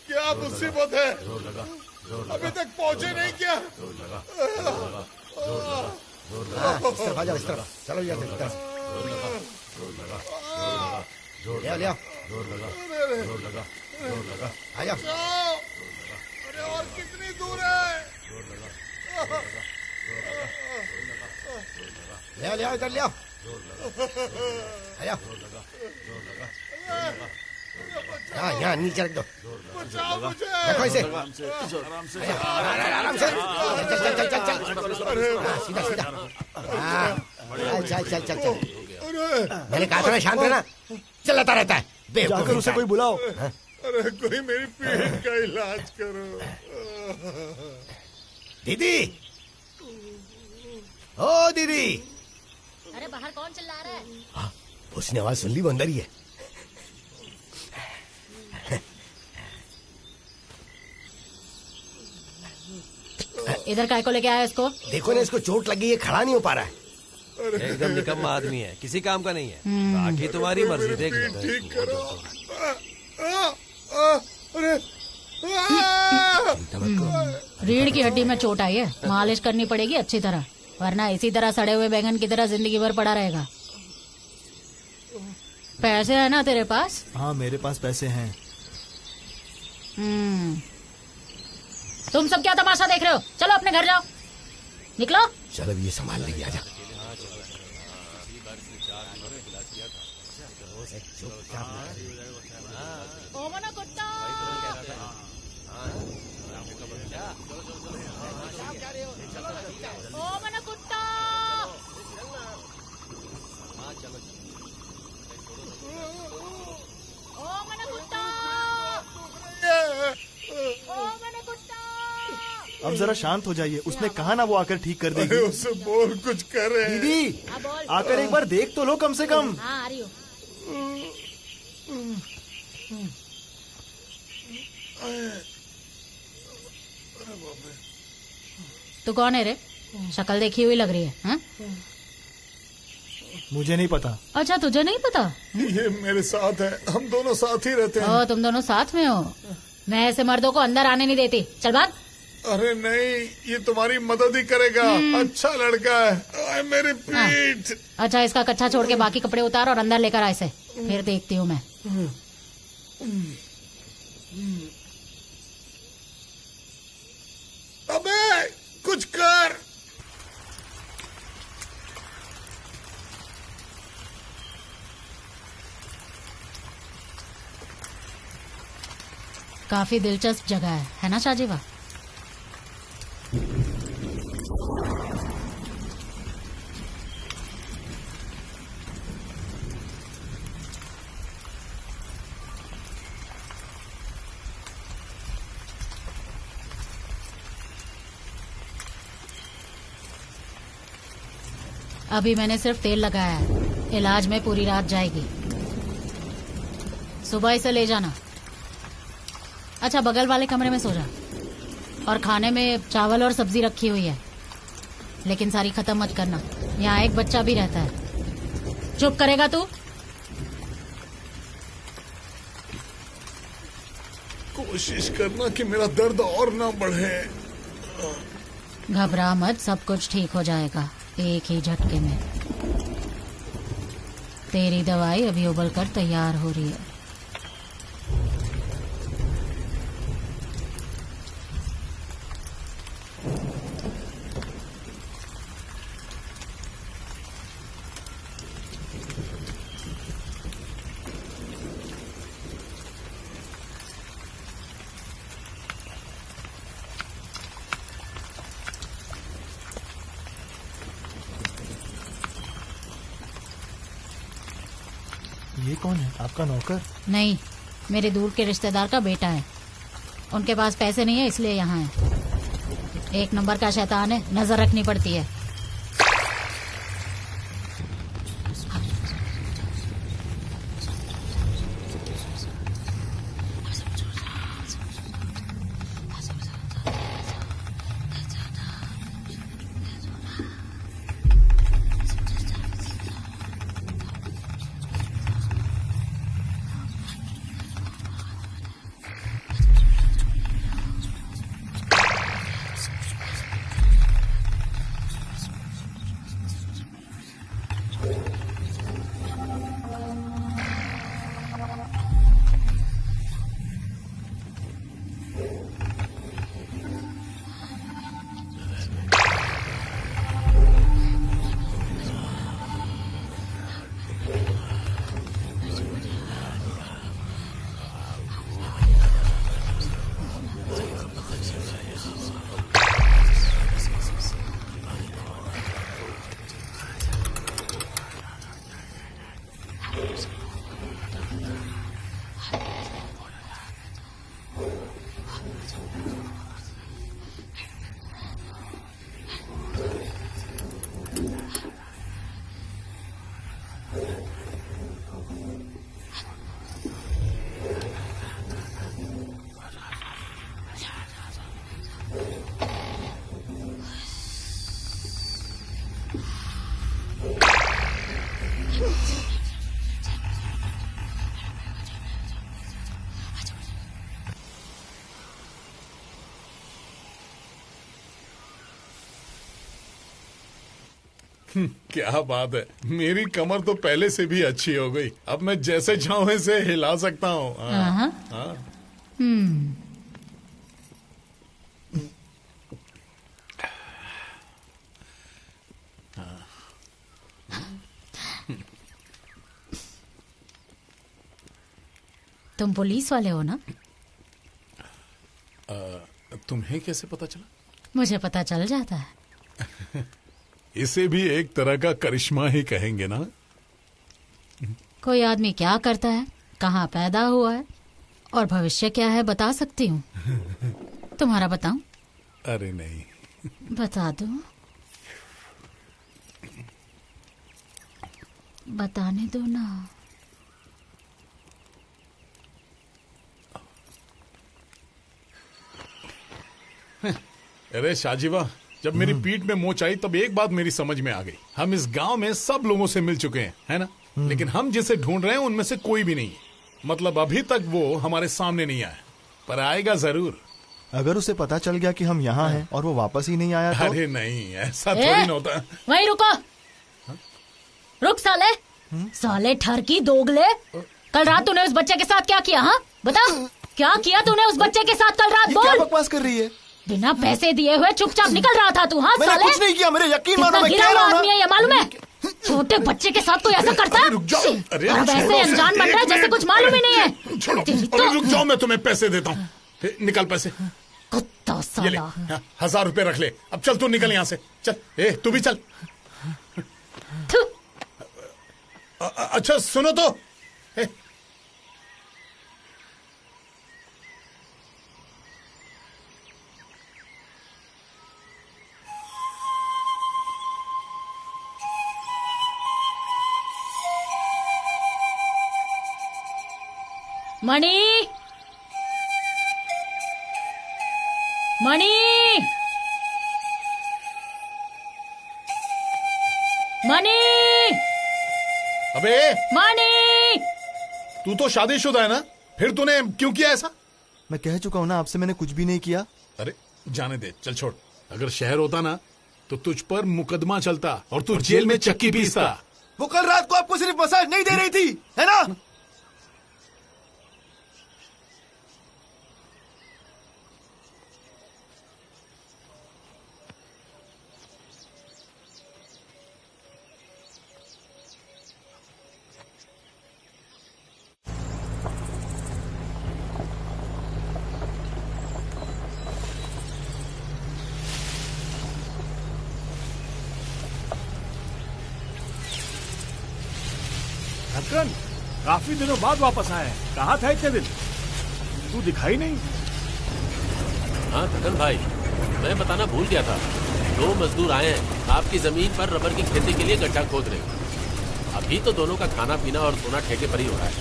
क्या मुसीबत है? अभी तक पहुंचे नहीं क्या? इस तरफ आ जाओ, इस तरफ चलो यार, इस तरफ ले आओ, आ जाओ। अरे और कितनी दूर है? ले आओ, इधर ले आओ, आ जाओ। यहाँ नीचे रख दो, बचाओ मुझे। रखो इसे, आराम से आराम से, चल चल चल चल, सीधा सीधा, चल चल चल चल। मैंने कहा था ना शांत रहना, चलाता रहता है। जाकर उसे कोई बुलाओ। अरे कोई मेरी पीठ का इलाज करो। दीदी, ओ दीदी। अरे बाहर कौन चिल्ला रहा है? हाँ, उसने आवाज सुन ली, वो अंदर ही है। इधर काय को लेके आया इसको? देखो ना, इसको चोट लगी है, खड़ा नहीं हो पा रहा है। एकदम निकम्मा आदमी है, किसी काम का नहीं है। बाकी तुम्हारी मर्जी, देख ठीक करो। अरे रीढ़ की हड्डी में चोट आई है, मालिश करनी पड़ेगी अच्छी तरह, वरना इसी तरह सड़े हुए बैंगन की तरह जिंदगी भर पड़ा रहेगा। पैसे है ना तेरे पास? हाँ, मेरे पास पैसे हैं। तुम सब क्या तमाशा देख रहे हो? चलो अपने घर जाओ, निकलो। चलो ये संभाल लेगी, आजा। ओ मना कुत्ता, ओ मना कुत्ता। ओ मना कुत्ता, ओ मना कुत्ता। अब जरा शांत हो जाइए, उसने कहा ना वो आकर ठीक कर देगी। उसे बोल, कुछ करे। दीदी, आकर एक बार देख तो लो कम से कम। हाँ, आ रही हूँ। तू कौन है रे? शक्ल देखी हुई लग रही है। हाँ? मुझे नहीं पता। अच्छा, तुझे नहीं पता? ये मेरे साथ है, हम दोनों साथ ही रहते हैं। ओ, तुम दोनों साथ में हो? मैं ऐसे मर्दों को अंदर आने नहीं देती, चल भाग। अरे नहीं, ये तुम्हारी मदद ही करेगा। अच्छा लड़का है। मेरी पीठ। अच्छा, इसका कच्चा छोड़ के बाकी कपड़े उतार और अंदर लेकर आ इसे, फिर देखती हूँ मैं। अबे कुछ कर। काफी दिलचस्प जगह है ना शाहजीवा? अभी मैंने सिर्फ तेल लगाया है, इलाज में पूरी रात जाएगी। सुबह इसे ले जाना। अच्छा, बगल वाले कमरे में सो जा। और खाने में चावल और सब्जी रखी हुई है, लेकिन सारी खत्म मत करना। यहाँ एक बच्चा भी रहता है। चुप करेगा तू? कोशिश करना कि मेरा दर्द और ना बढ़े। घबरा मत, सब कुछ ठीक हो जाएगा एक ही झटके में। तेरी दवाई अभी उबल कर तैयार हो रही है। ये कौन है? आपका नौकर? नहीं, मेरे दूर के रिश्तेदार का बेटा है। उनके पास पैसे नहीं है, इसलिए यहाँ है। एक नंबर का शैतान है, नजर रखनी पड़ती है। क्या बात है, मेरी कमर तो पहले से भी अच्छी हो गई। अब मैं जैसे चाहूं ऐसे हिला सकता हूँ। हाँ। तुम पुलिस वाले हो ना? तुम्हें कैसे पता चला? मुझे पता चल जाता है। इसे भी एक तरह का करिश्मा ही कहेंगे ना? कोई आदमी क्या करता है, कहाँ पैदा हुआ है और भविष्य क्या है बता सकती हूँ। तुम्हारा बताऊं? अरे नहीं। बता दो। बताने दो ना। अरे शाहजीवा, जब मेरी पीठ में मोच आई तब एक बात मेरी समझ में आ गई। हम इस गांव में सब लोगों से मिल चुके हैं, है ना? लेकिन हम जिसे ढूंढ रहे हैं उनमें से कोई भी नहीं है। मतलब अभी तक वो हमारे सामने नहीं आया, पर आएगा जरूर। अगर उसे पता चल गया कि हम यहाँ हैं और वो वापस ही नहीं आया तो? अरे नहीं, ऐसा थोड़ी ना होता। वहीं रुको। रुक साले। साले ठरकी दोगले, कल रात तूने उस बच्चे के साथ क्या किया? हाँ बता, क्या किया तूने उस बच्चे के साथ कल रात? बोल। क्या बकवास कर रही है? बिना पैसे दिए हुए चुपचाप निकल रहा था तू। हाँ मैंने साले, कुछ नहीं किया, मेरे यकीन मानो, मैं गिरा कह रहा हुआ हूं आदमी है ये, मालूम है? छोटे बच्चे के साथ कोई ऐसा करता है? रुक जाओ। अरे और वैसे अनजान बन रहा है जैसे कुछ मालूम ही नहीं है। रुक जाओ, मैं तुम्हें पैसे देता हूँ। निकाल पैसे। कुत्ता ये ले, साला। 1000 रुपए रख ले। अब चल तू निकल यहाँ से, चल। तू भी चल। अच्छा सुनो तो, मणि, मणि, मणि, अबे मणि। तू तो शादीशुदा है ना, फिर तूने क्यों किया ऐसा? मैं कह चुका हूं ना आपसे, मैंने कुछ भी नहीं किया। अरे जाने दे, चल छोड़। अगर शहर होता ना तो तुझ पर मुकदमा चलता और तू जेल में चक्की पीसता। वो कल रात को आपको सिर्फ मसाज नहीं दे रही थी, है ना? धक्कन, काफी दिनों बाद वापस आए हैं। कहाँ था इतने दिन? तू दिखाई नहीं। हाँ धक्कन भाई, मैं बताना भूल गया था। 2 मजदूर आए हैं आपकी जमीन पर रबर की खेती के लिए गड्ढा खोद रहे। अभी तो दोनों का खाना पीना और सोना ठेके पर ही हो रहा है।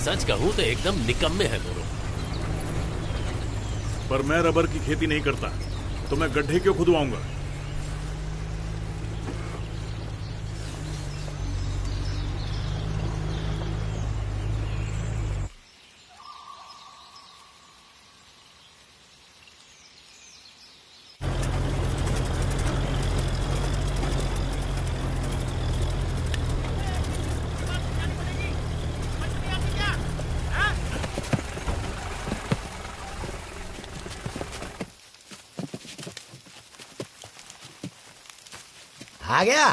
सच कहूँ तो एकदम निकम्मे हैं दोनों। पर मैं रबर की खेती नहीं करता, तो मैं गड्ढे क्यों खुदवाऊंगा? आ गया।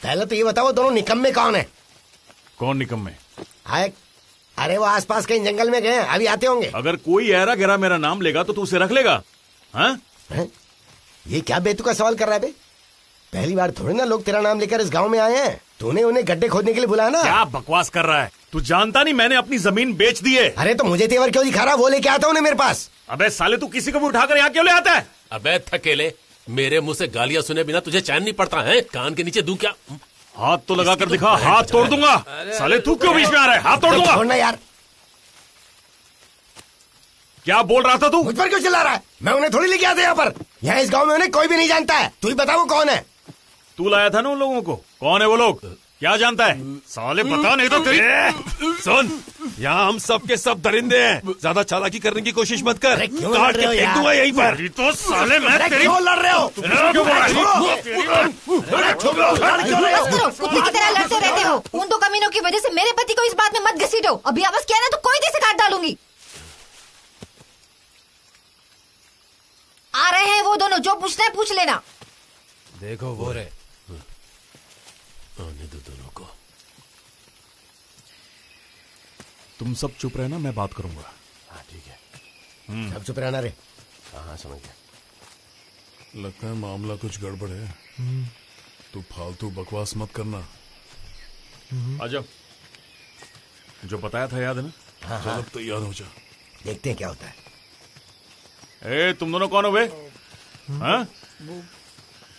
पहले तो ये बताओ दोनों निकम्मे कौन है? कौन निकम्मे? आए, अरे वो आसपास कहीं जंगल में गए, अभी आते होंगे। अगर कोई ऐरा गहरा मेरा नाम लेगा तो तू उसे रख लेगा? हाँ? ये क्या बेतुका सवाल कर रहा है बे? पहली बार थोड़ी ना लोग तेरा नाम लेकर इस गांव में आए हैं। तूने उन्हें गड्ढे खोदने के लिए बुलाया ना? क्या बकवास कर रहा है? तू जानता नहीं मैंने अपनी जमीन बेच दी है। अरे तो मुझे तेवर क्यों दिखा रहा? वो लेके आता उन्हें मेरे पास। अबे साले तू किसी को भी उठाकर यहाँ क्यों ले आता है? अबे थकेले, मेरे मुंह से गालियां सुने बिना तुझे चैन नहीं पड़ता है? कान के नीचे दूं क्या? हाथ तो लगा कर दिखा, हाथ तोड़ दूंगा। साले तू क्यों बीच में आ रहा है? हाथ तोड़ दूंगा। छोड़ना यार। क्या बोल रहा था तू? मुझ पर क्यों चिल्ला रहा है? मैं उन्हें थोड़ी लेके आता यहाँ पर। यहाँ इस गांव में उन्हें कोई भी नहीं जानता है। तू ही बता वो कौन है? तू लाया था ना उन लोगों को। कौन है वो लोग? क्या जानता है? साले बता नहीं तो तेरी। सुन, यहाँ हम सब के सब दरिंदे हैं। ज्यादा चालाकी करने की कोशिश मत कर। काट के फेंक दूंगा यहीं पर। तो साले मैं तेरी क्यों लड़ रहे हो? कुत्ते की तरह लड़ते रहते हो। उन 2 कमीनों की वजह से मेरे पति को इस बात में मत घसीटो। अभी आवाज किया ना तो कोई कैसे काट डालूंगी। आ रहे हैं वो दोनों, जो पूछना है पूछ लेना। देखो वो रे, आने दो दोनों को। तुम सब चुप रहना, मैं बात करूंगा। हाँ ठीक है। सब चुप रहना रे। हाँ समझ गया। लगता है मामला कुछ गड़बड़ है। तू फालतू बकवास मत करना। आजा, जो बताया था याद है ना? हाँ, चल अब तैयार हो जा। देखते हैं क्या होता है। तुम दोनों कौन हो बे? हाँ?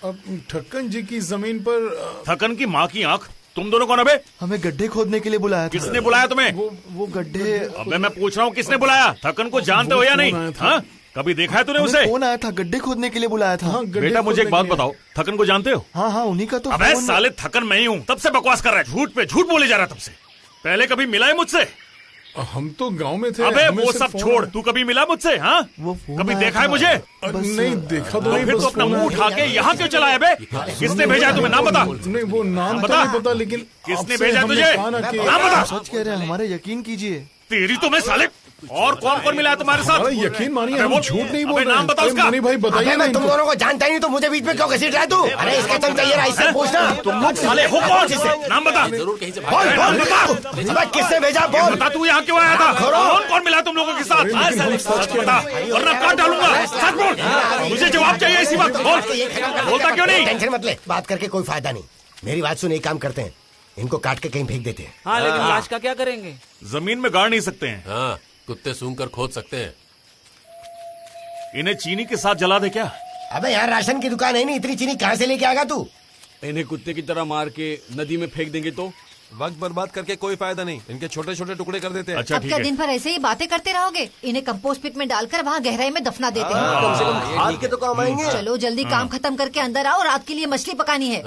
अब ठक्कन जी की जमीन पर। ठक्कन की माँ की आंख, तुम दोनों कौन है बे? हमें गड्ढे खोदने के लिए बुलाया था। किसने बुलाया तुम्हें? वो गड्ढे। अबे मैं पूछ रहा हूँ किसने बुलाया? ठक्कन को जानते हो या नहीं? हाँ? कभी देखा है तूने उसे? कौन आया था? गड्ढे खोदने के लिए बुलाया था। बेटा मुझे एक बात बताओ, ठक्कन को जानते हो? हाँ हाँ, उन्हीं का तो। अबे साले ठक्कन मैं ही हूँ, तब से बकवास कर रहा है। झूठ पे झूठ बोले जा रहा है तब से। पहले कभी मिला है मुझसे? हम तो गांव में थे। अबे वो सब छोड़, तू कभी मिला मुझसे? हाँ? कभी देखा है मुझे? नहीं देखा तो नहीं। फिर तो अपना मुंह उठा के यहाँ क्यों चला है बे? किसने भेजा है तुम्हें? नाम बता। नहीं वो नाम तो नहीं पता, लेकिन किसने भेजा तुझे? नाम बता। सच कह रहे हैं, हमारे यकीन कीजिए। तेरी तो मैं साले और कौन कौन मिला है तुम्हारे साथ? अरे यकीन मानिए हम झूठ नहीं बोल रहे नाम बताओ हैं। उसका। मनी भाई बताइए ना मैं तुम दोनों को जानता ही नहीं, तो मुझे बीच में क्यों घसीट रहा है तू? अरे इसका तुम चाहिए इससे पूछना। तुम लोग साले हो कौन? नाम बता। जरूर कहीं से बोल बोल बता। अबे किसने भेजा बोल। बता तू यहाँ क्यों आया था? कौन कौन मिला तुम लोगों के साथ? सच बता वरना काट डालूंगा। सच बोल, मुझे जवाब चाहिए इसी वक्त। बोल, बोलता क्यों नहीं? टेंशन मत ले, बात करके कोई फायदा नहीं। मेरी बात सुन, एक काम करते हैं, इनको काट के कहीं फेंक देते हैं। हाँ लेकिन लाश का क्या करेंगे? जमीन में गाड़ नहीं सकते हैं। हाँ, कुत्ते सूंघ कर खोद सकते हैं। इन्हें चीनी के साथ जला दे क्या? अबे यार राशन की दुकान है नहीं, इतनी चीनी कहाँ से लेके आएगा तू? इन्हें कुत्ते की तरह मार के नदी में फेंक देंगे तो? वक्त बर्बाद करके कोई फायदा नहीं, इनके छोटे छोटे टुकड़े कर देते हैं। अच्छा अब क्या दिन भर ऐसे ही बातें करते रहोगे? इन्हें कंपोस्ट पिट में डालकर वहाँ गहराई में दफना देते हैं। कम से कम खाद के तो काम आएंगे। चलो जल्दी काम खत्म करके अंदर आओ, रात के लिए मछली पकानी है।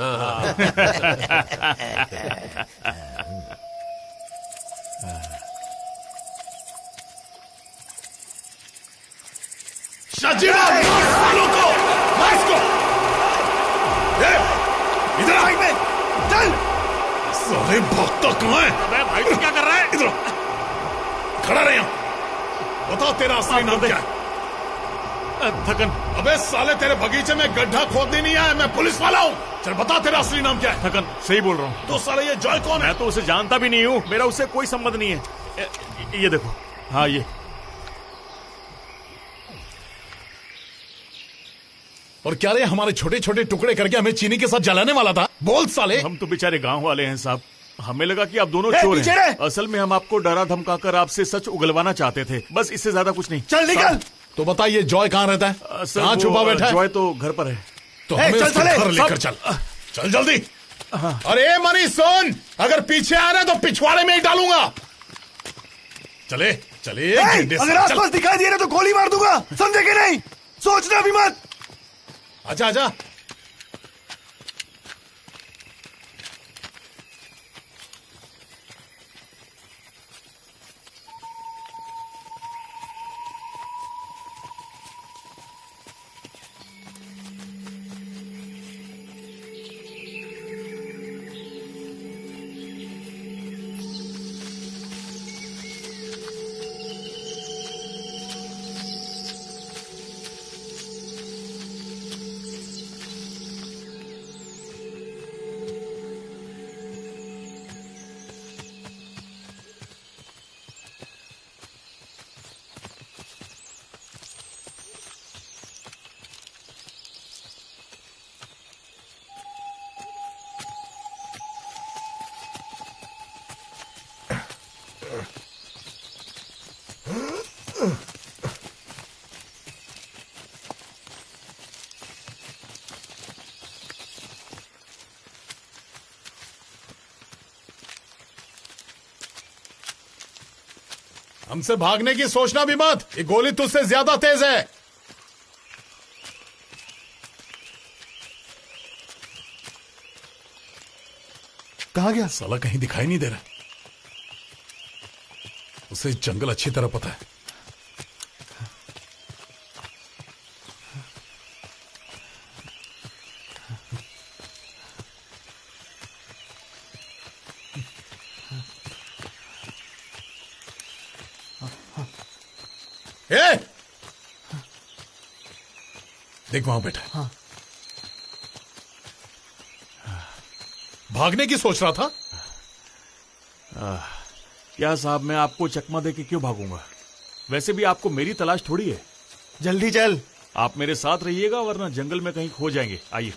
इधर चल। साले भागता कहाँ है? अबे भाई तू क्या कर रहा है? इधर खड़ा रहे यहाँ। बता तेरा असली नाम क्या है? थकन। अबे साले तेरे बगीचे में गड्ढा खोदने नहीं आया, मैं पुलिस वाला हूँ। चल बता तेरा असली नाम क्या है? थकन, सही बोल रहा हूँ। तो साले ये जॉय कौन है? मैं तो उसे जानता भी नहीं हूँ, मेरा उससे कोई संबंध नहीं है। ये देखो, हाँ ये। और क्या रे हमारे छोटे छोटे टुकड़े करके हमें चीनी के साथ जलाने वाला था? बोल साले। हम तो बेचारे गांव वाले हैं साहब, हमें लगा कि आप दोनों चोर हैं। असल में हम आपको डरा धमकाकर आपसे सच उगलवाना चाहते थे, बस इससे ज्यादा कुछ नहीं। चल निकल। तो बताइए जॉय कहाँ रहता है? कहाँ छुपा बैठा है? जॉय तो घर पर है। तो हमें उसके घर लेकर चल। चल जल्दी। अरे मनी सुन, अगर पीछे आ रहे तो पिछवाड़े में ही डालूंगा। चले चले। अगर आसपास दिखाई दे रहा तो गोली मार दूंगा, समझे कि नहीं? सोचना भी मत। आजा आजा। हमसे भागने की सोचना भी मत, ये गोली तुझसे ज्यादा तेज है। कहाँ गया? साला कहीं दिखाई नहीं दे रहा। उसे जंगल अच्छी तरह पता है। ए! देख वहां बैठा है। हाँ। भागने की सोच रहा था? क्या साहब, मैं आपको चकमा दे के क्यों भागूंगा? वैसे भी आपको मेरी तलाश थोड़ी है। जल्दी चल। आप मेरे साथ रहिएगा वरना जंगल में कहीं खो जाएंगे। आइए।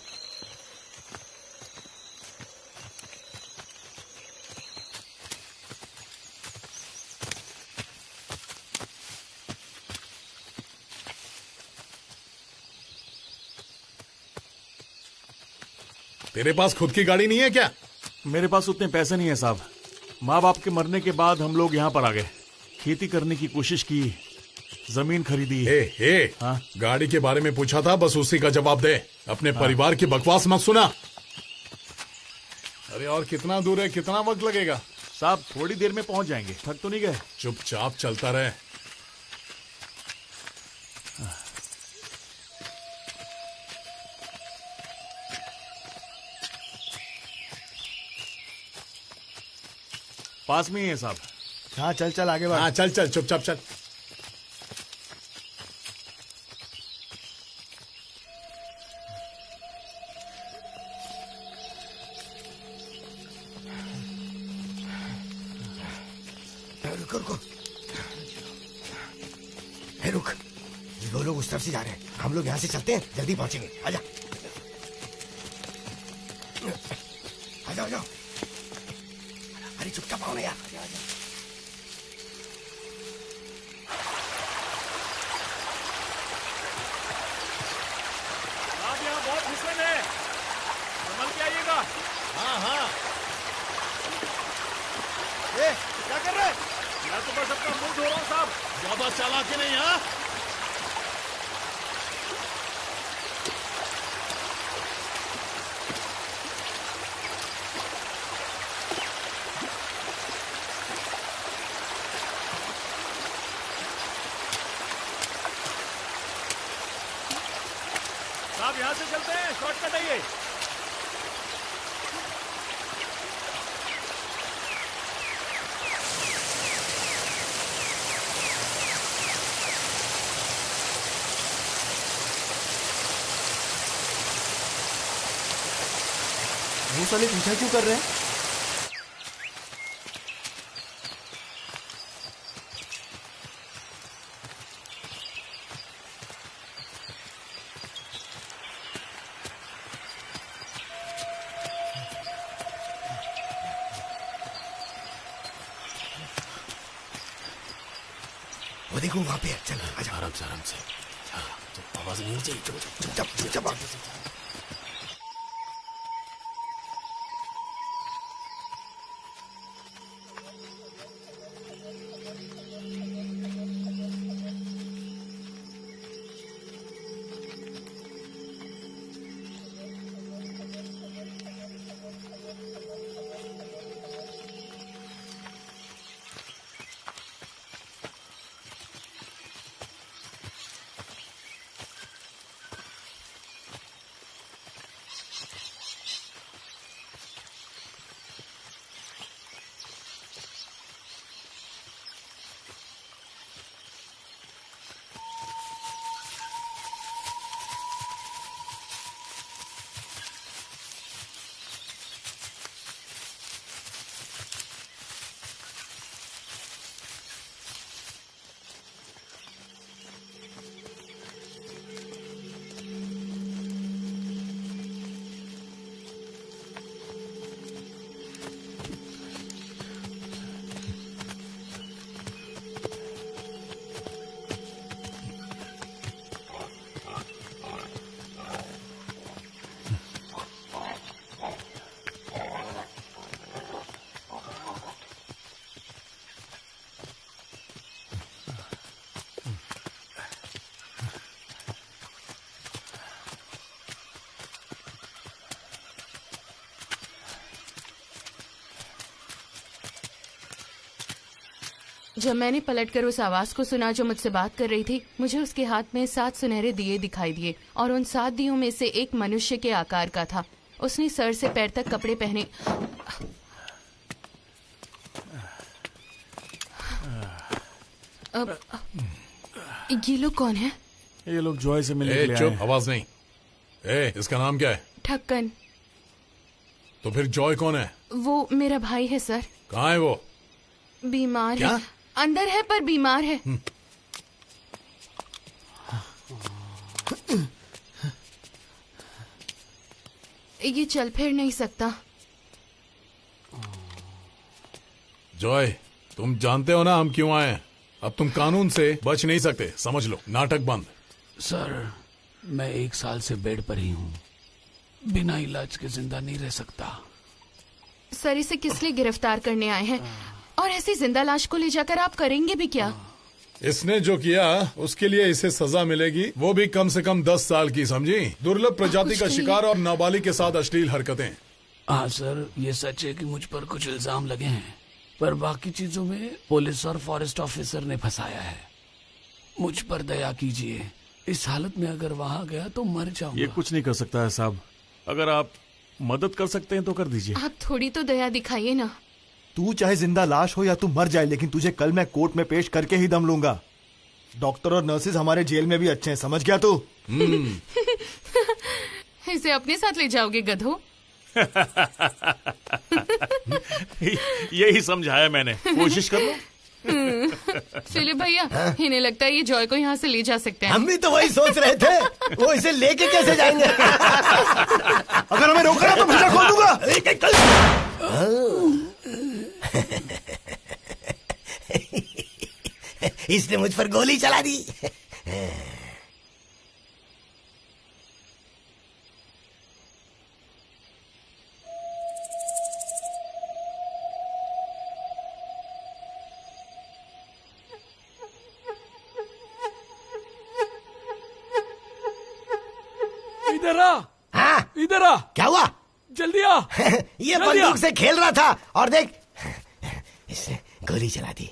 तेरे पास खुद की गाड़ी नहीं है क्या? मेरे पास उतने पैसे नहीं है साहब। माँ बाप के मरने के बाद हम लोग यहाँ पर आ गए, खेती करने की कोशिश की, जमीन खरीदी। हाँ? गाड़ी के बारे में पूछा था, बस उसी का जवाब दे। अपने परिवार की बकवास मत सुना। अरे और कितना दूर है, कितना वक्त लगेगा? साहब थोड़ी देर में पहुंच जाएंगे। थक तो नहीं गए? चुपचाप चलता रहे। पास में ही है साहब। हाँ चल चल आगे बढ़। हाँ चल चल चुपचाप चल। से जा रहे हैं। हम लोग यहाँ से चलते हैं, जल्दी पहुंचेंगे। आजा आजा आजा। अरे चुपचाप आओ ना यार। आप यहाँ बहुत फिसलन है, संभल के आइएगा। हाँ हाँ। क्या कर रहे हैं? मैं तो बस अपना मुंह धो रहा हूँ साहब। ज्यादा चालाकी नहीं। हाँ साहब यहाँ से चलते हैं, शॉर्टकट है ये। वो साले पीछा क्यों कर रहे हैं? वो देखो वहां पे। चल आजा। आराम से आराम से। हाँ, तो आवाज नहीं होनी चाहिए। चुपचाप चुपचाप। जब मैंने पलटकर उस आवाज को सुना जो मुझसे बात कर रही थी, मुझे उसके हाथ में 7 सुनहरे दिए दिखाई दिए और उन 7 दियों में से एक मनुष्य के आकार का था। उसने सर से पैर तक कपड़े पहने। अब ये लोग कौन है? ये लोग जॉय से मिलने के लिए आए चुप, हैं। आवाज नहीं। इसका नाम क्या है? ठक्कन। तो फिर जॉय कौन है? वो मेरा भाई है सर। कहाँ है वो? बीमार क्या? है। अंदर है पर बीमार है। ये चल फिर नहीं सकता। जॉय, तुम जानते हो ना हम क्यों आए हैं। अब तुम कानून से बच नहीं सकते, समझ लो। नाटक बंद। सर, मैं 1 साल से बेड पर ही हूँ। बिना इलाज के जिंदा नहीं रह सकता। सर, इसे किस लिए गिरफ्तार करने आए हैं? और ऐसी जिंदा लाश को ले जाकर आप करेंगे भी क्या? इसने जो किया उसके लिए इसे सजा मिलेगी, वो भी कम से कम 10 साल की, समझी? दुर्लभ प्रजाति का शिकार और नाबालिग के साथ अश्लील हरकतें। हाँ सर, ये सच है कि मुझ पर कुछ इल्जाम लगे हैं, पर बाकी चीजों में पुलिस और फॉरेस्ट ऑफिसर ने फंसाया है। मुझ पर दया कीजिए। इस हालत में अगर वहाँ गया तो मर जाऊंगा। ये कुछ नहीं कर सकता है साहब। अगर आप मदद कर सकते हैं तो कर दीजिए। आप थोड़ी तो दया दिखाइए ना। तू चाहे जिंदा लाश हो या तू मर जाए, लेकिन तुझे कल मैं कोर्ट में पेश करके ही दम लूंगा। डॉक्टर और नर्सेज हमारे जेल में भी अच्छे हैं, समझ गया तू? इसे अपने साथ ले जाओगे गधो? यही समझाया मैंने। कोशिश कर लो। फिलिप भैया, इन्हें लगता है ये जॉय को यहाँ से ले जा सकते हैं। हम भी तो वही सोच रहे थे, वो इसे लेके कैसे जाएंगे? अगर हमें रोका तो भैया खोल दूंगा। इसने मुझ पर गोली चला दी। इधर आ। हाँ, इधर आ। क्या हुआ? जल्दी आ। ये बंदूक से खेल रहा था और देख, इसने गोली चला दी।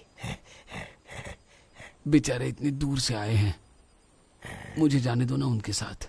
बेचारे इतनी दूर से आए हैं, मुझे जाने दो ना उनके साथ।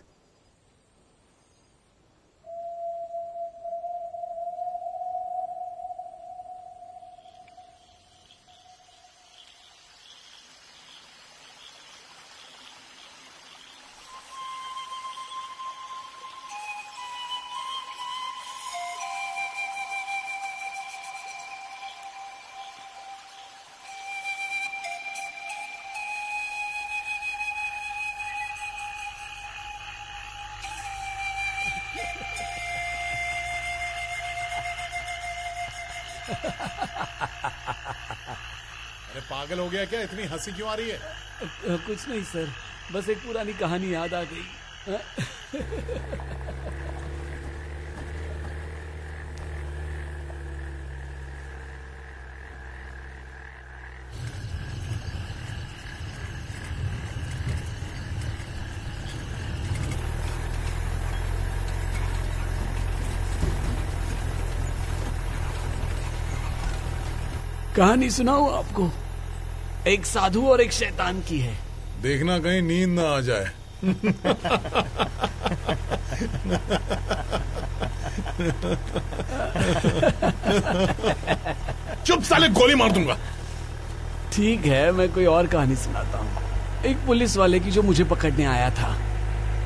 अरे पागल हो गया क्या? इतनी हंसी क्यों आ रही है? कुछ नहीं सर, बस एक पुरानी कहानी याद आ गई। कहानी सुनाऊं आपको? एक साधु और एक शैतान की है। देखना कहीं नींद ना आ जाए। चुप साले, गोली मार दूंगा। ठीक है, मैं कोई और कहानी सुनाता हूँ। एक पुलिस वाले की जो मुझे पकड़ने आया था,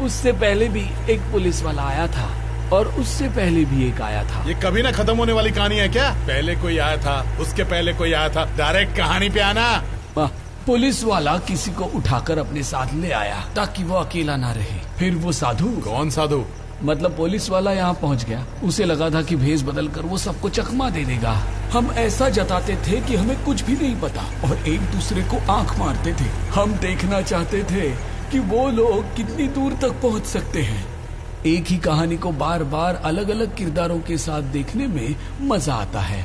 उससे पहले भी एक पुलिस वाला आया था और उससे पहले भी एक आया था। ये कभी ना खत्म होने वाली कहानी है क्या? पहले कोई आया था, उसके पहले कोई आया था, डायरेक्ट कहानी पे आना। पुलिस वाला किसी को उठाकर अपने साथ ले आया ताकि वो अकेला ना रहे। फिर वो साधु। कौन साधु? मतलब पुलिस वाला यहाँ पहुँच गया। उसे लगा था कि भेष बदल कर वो सबको चकमा दे देगा। हम ऐसा जताते थे कि हमें कुछ भी नहीं पता और एक दूसरे को आंख मारते थे। हम देखना चाहते थे कि वो लोग कितनी दूर तक पहुँच सकते हैं। एक ही कहानी को बार बार अलग अलग किरदारों के साथ देखने में मजा आता है।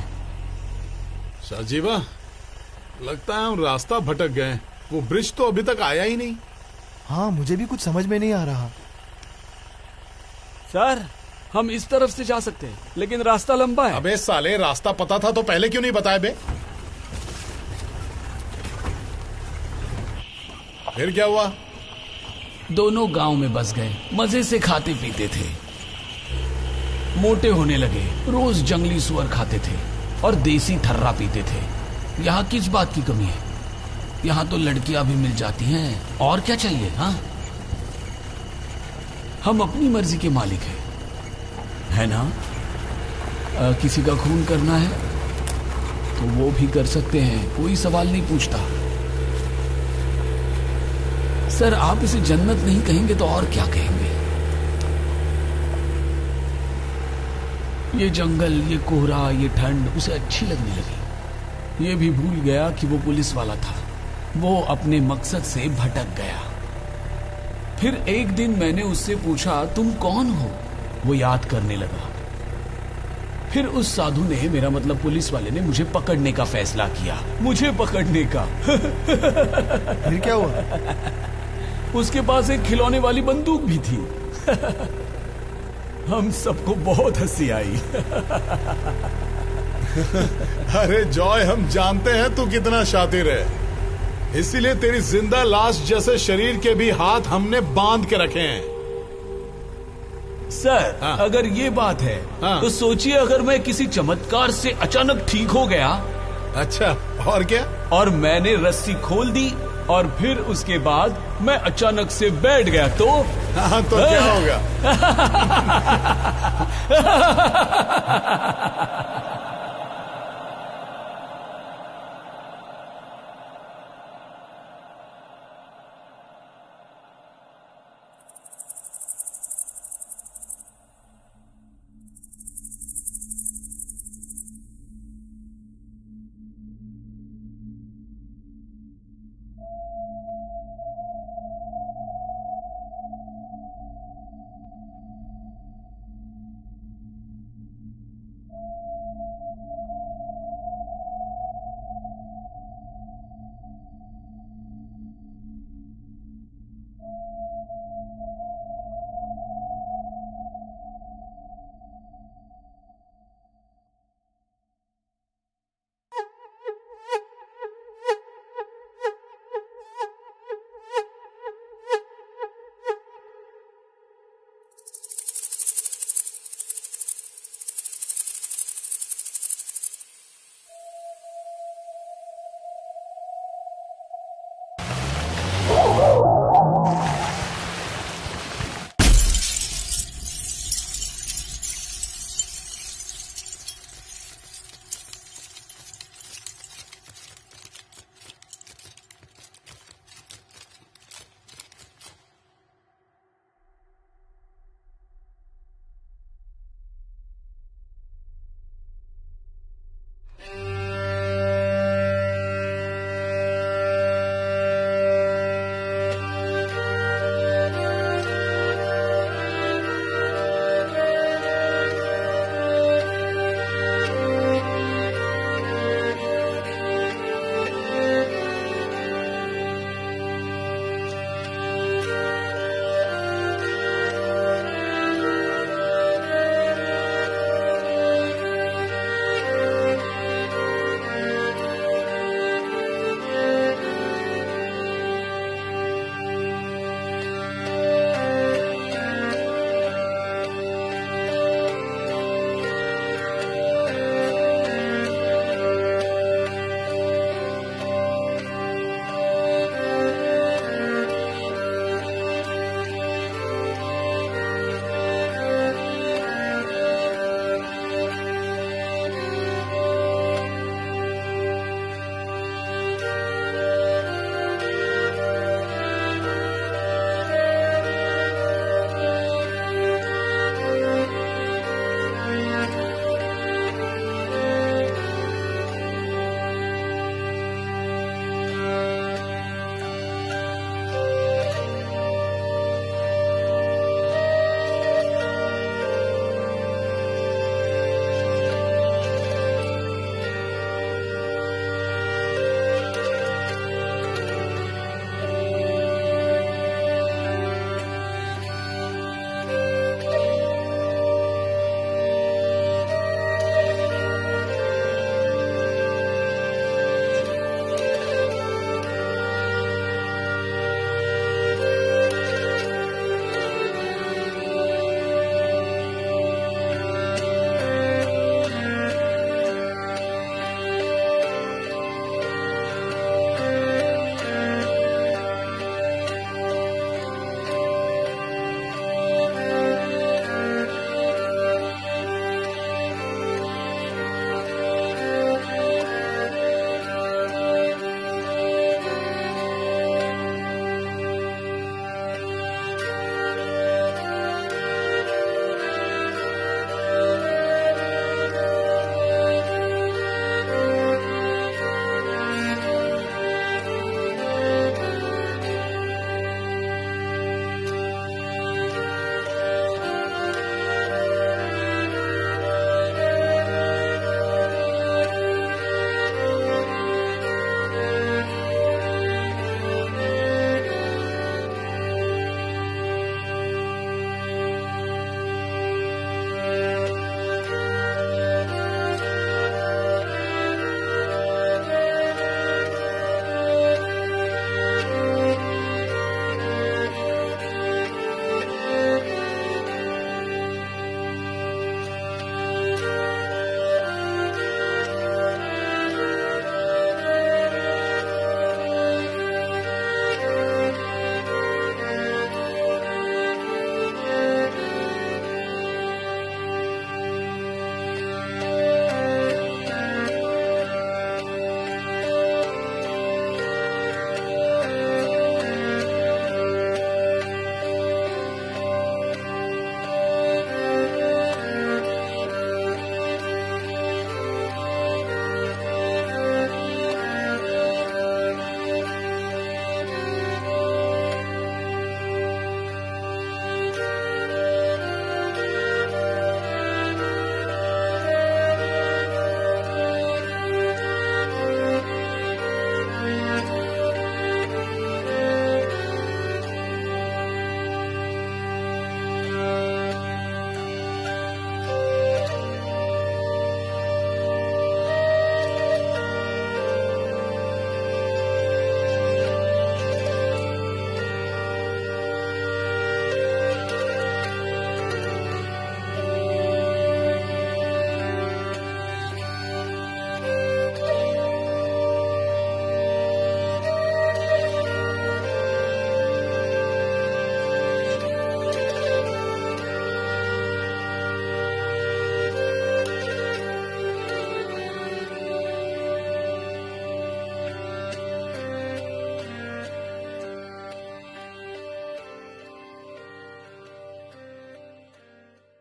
शाहजीबा, लगता है हम रास्ता भटक गए। वो ब्रिज तो अभी तक आया ही नहीं। हाँ, मुझे भी कुछ समझ में नहीं आ रहा। सर, हम इस तरफ से जा सकते हैं, लेकिन रास्ता लंबा है। अबे साले, रास्ता पता था तो पहले क्यों नहीं बताया बे? फिर क्या हुआ? दोनों गांव में बस गए, मजे से खाते पीते थे, मोटे होने लगे, रोज जंगली सुअर खाते थे और देसी थर्रा पीते थे। यहाँ किस बात की कमी है? यहाँ तो लड़कियां भी मिल जाती हैं, और क्या चाहिए? हाँ, हम अपनी मर्जी के मालिक हैं, है ना? किसी का खून करना है तो वो भी कर सकते हैं, कोई सवाल नहीं पूछता। सर, आप इसे जन्नत नहीं कहेंगे तो और क्या कहेंगे? ये जंगल, ये कोहरा, ये ठंड उसे अच्छी लगने लगी। ये भी भूल गया कि वो पुलिस वाला था। वो अपने मकसद से भटक गया। फिर एक दिन मैंने उससे पूछा, तुम कौन हो? वो याद करने लगा। फिर उस साधु ने, मेरा मतलब पुलिस वाले ने, मुझे पकड़ने का फैसला किया। मुझे पकड़ने का। फिर क्या हुआ? उसके पास एक खिलौने वाली बंदूक भी थी। हम सबको बहुत हंसी आई। अरे जॉय, हम जानते हैं तू कितना शातिर है, इसीलिए तेरी जिंदा लाश जैसे शरीर के भी हाथ हमने बांध के रखे हैं। सर, हाँ। अगर ये बात है, हाँ। तो सोचिए अगर मैं किसी चमत्कार से अचानक ठीक हो गया। अच्छा, और क्या? और मैंने रस्सी खोल दी और फिर उसके बाद मैं अचानक से बैठ गया तो? हाँ, तो क्या होगा?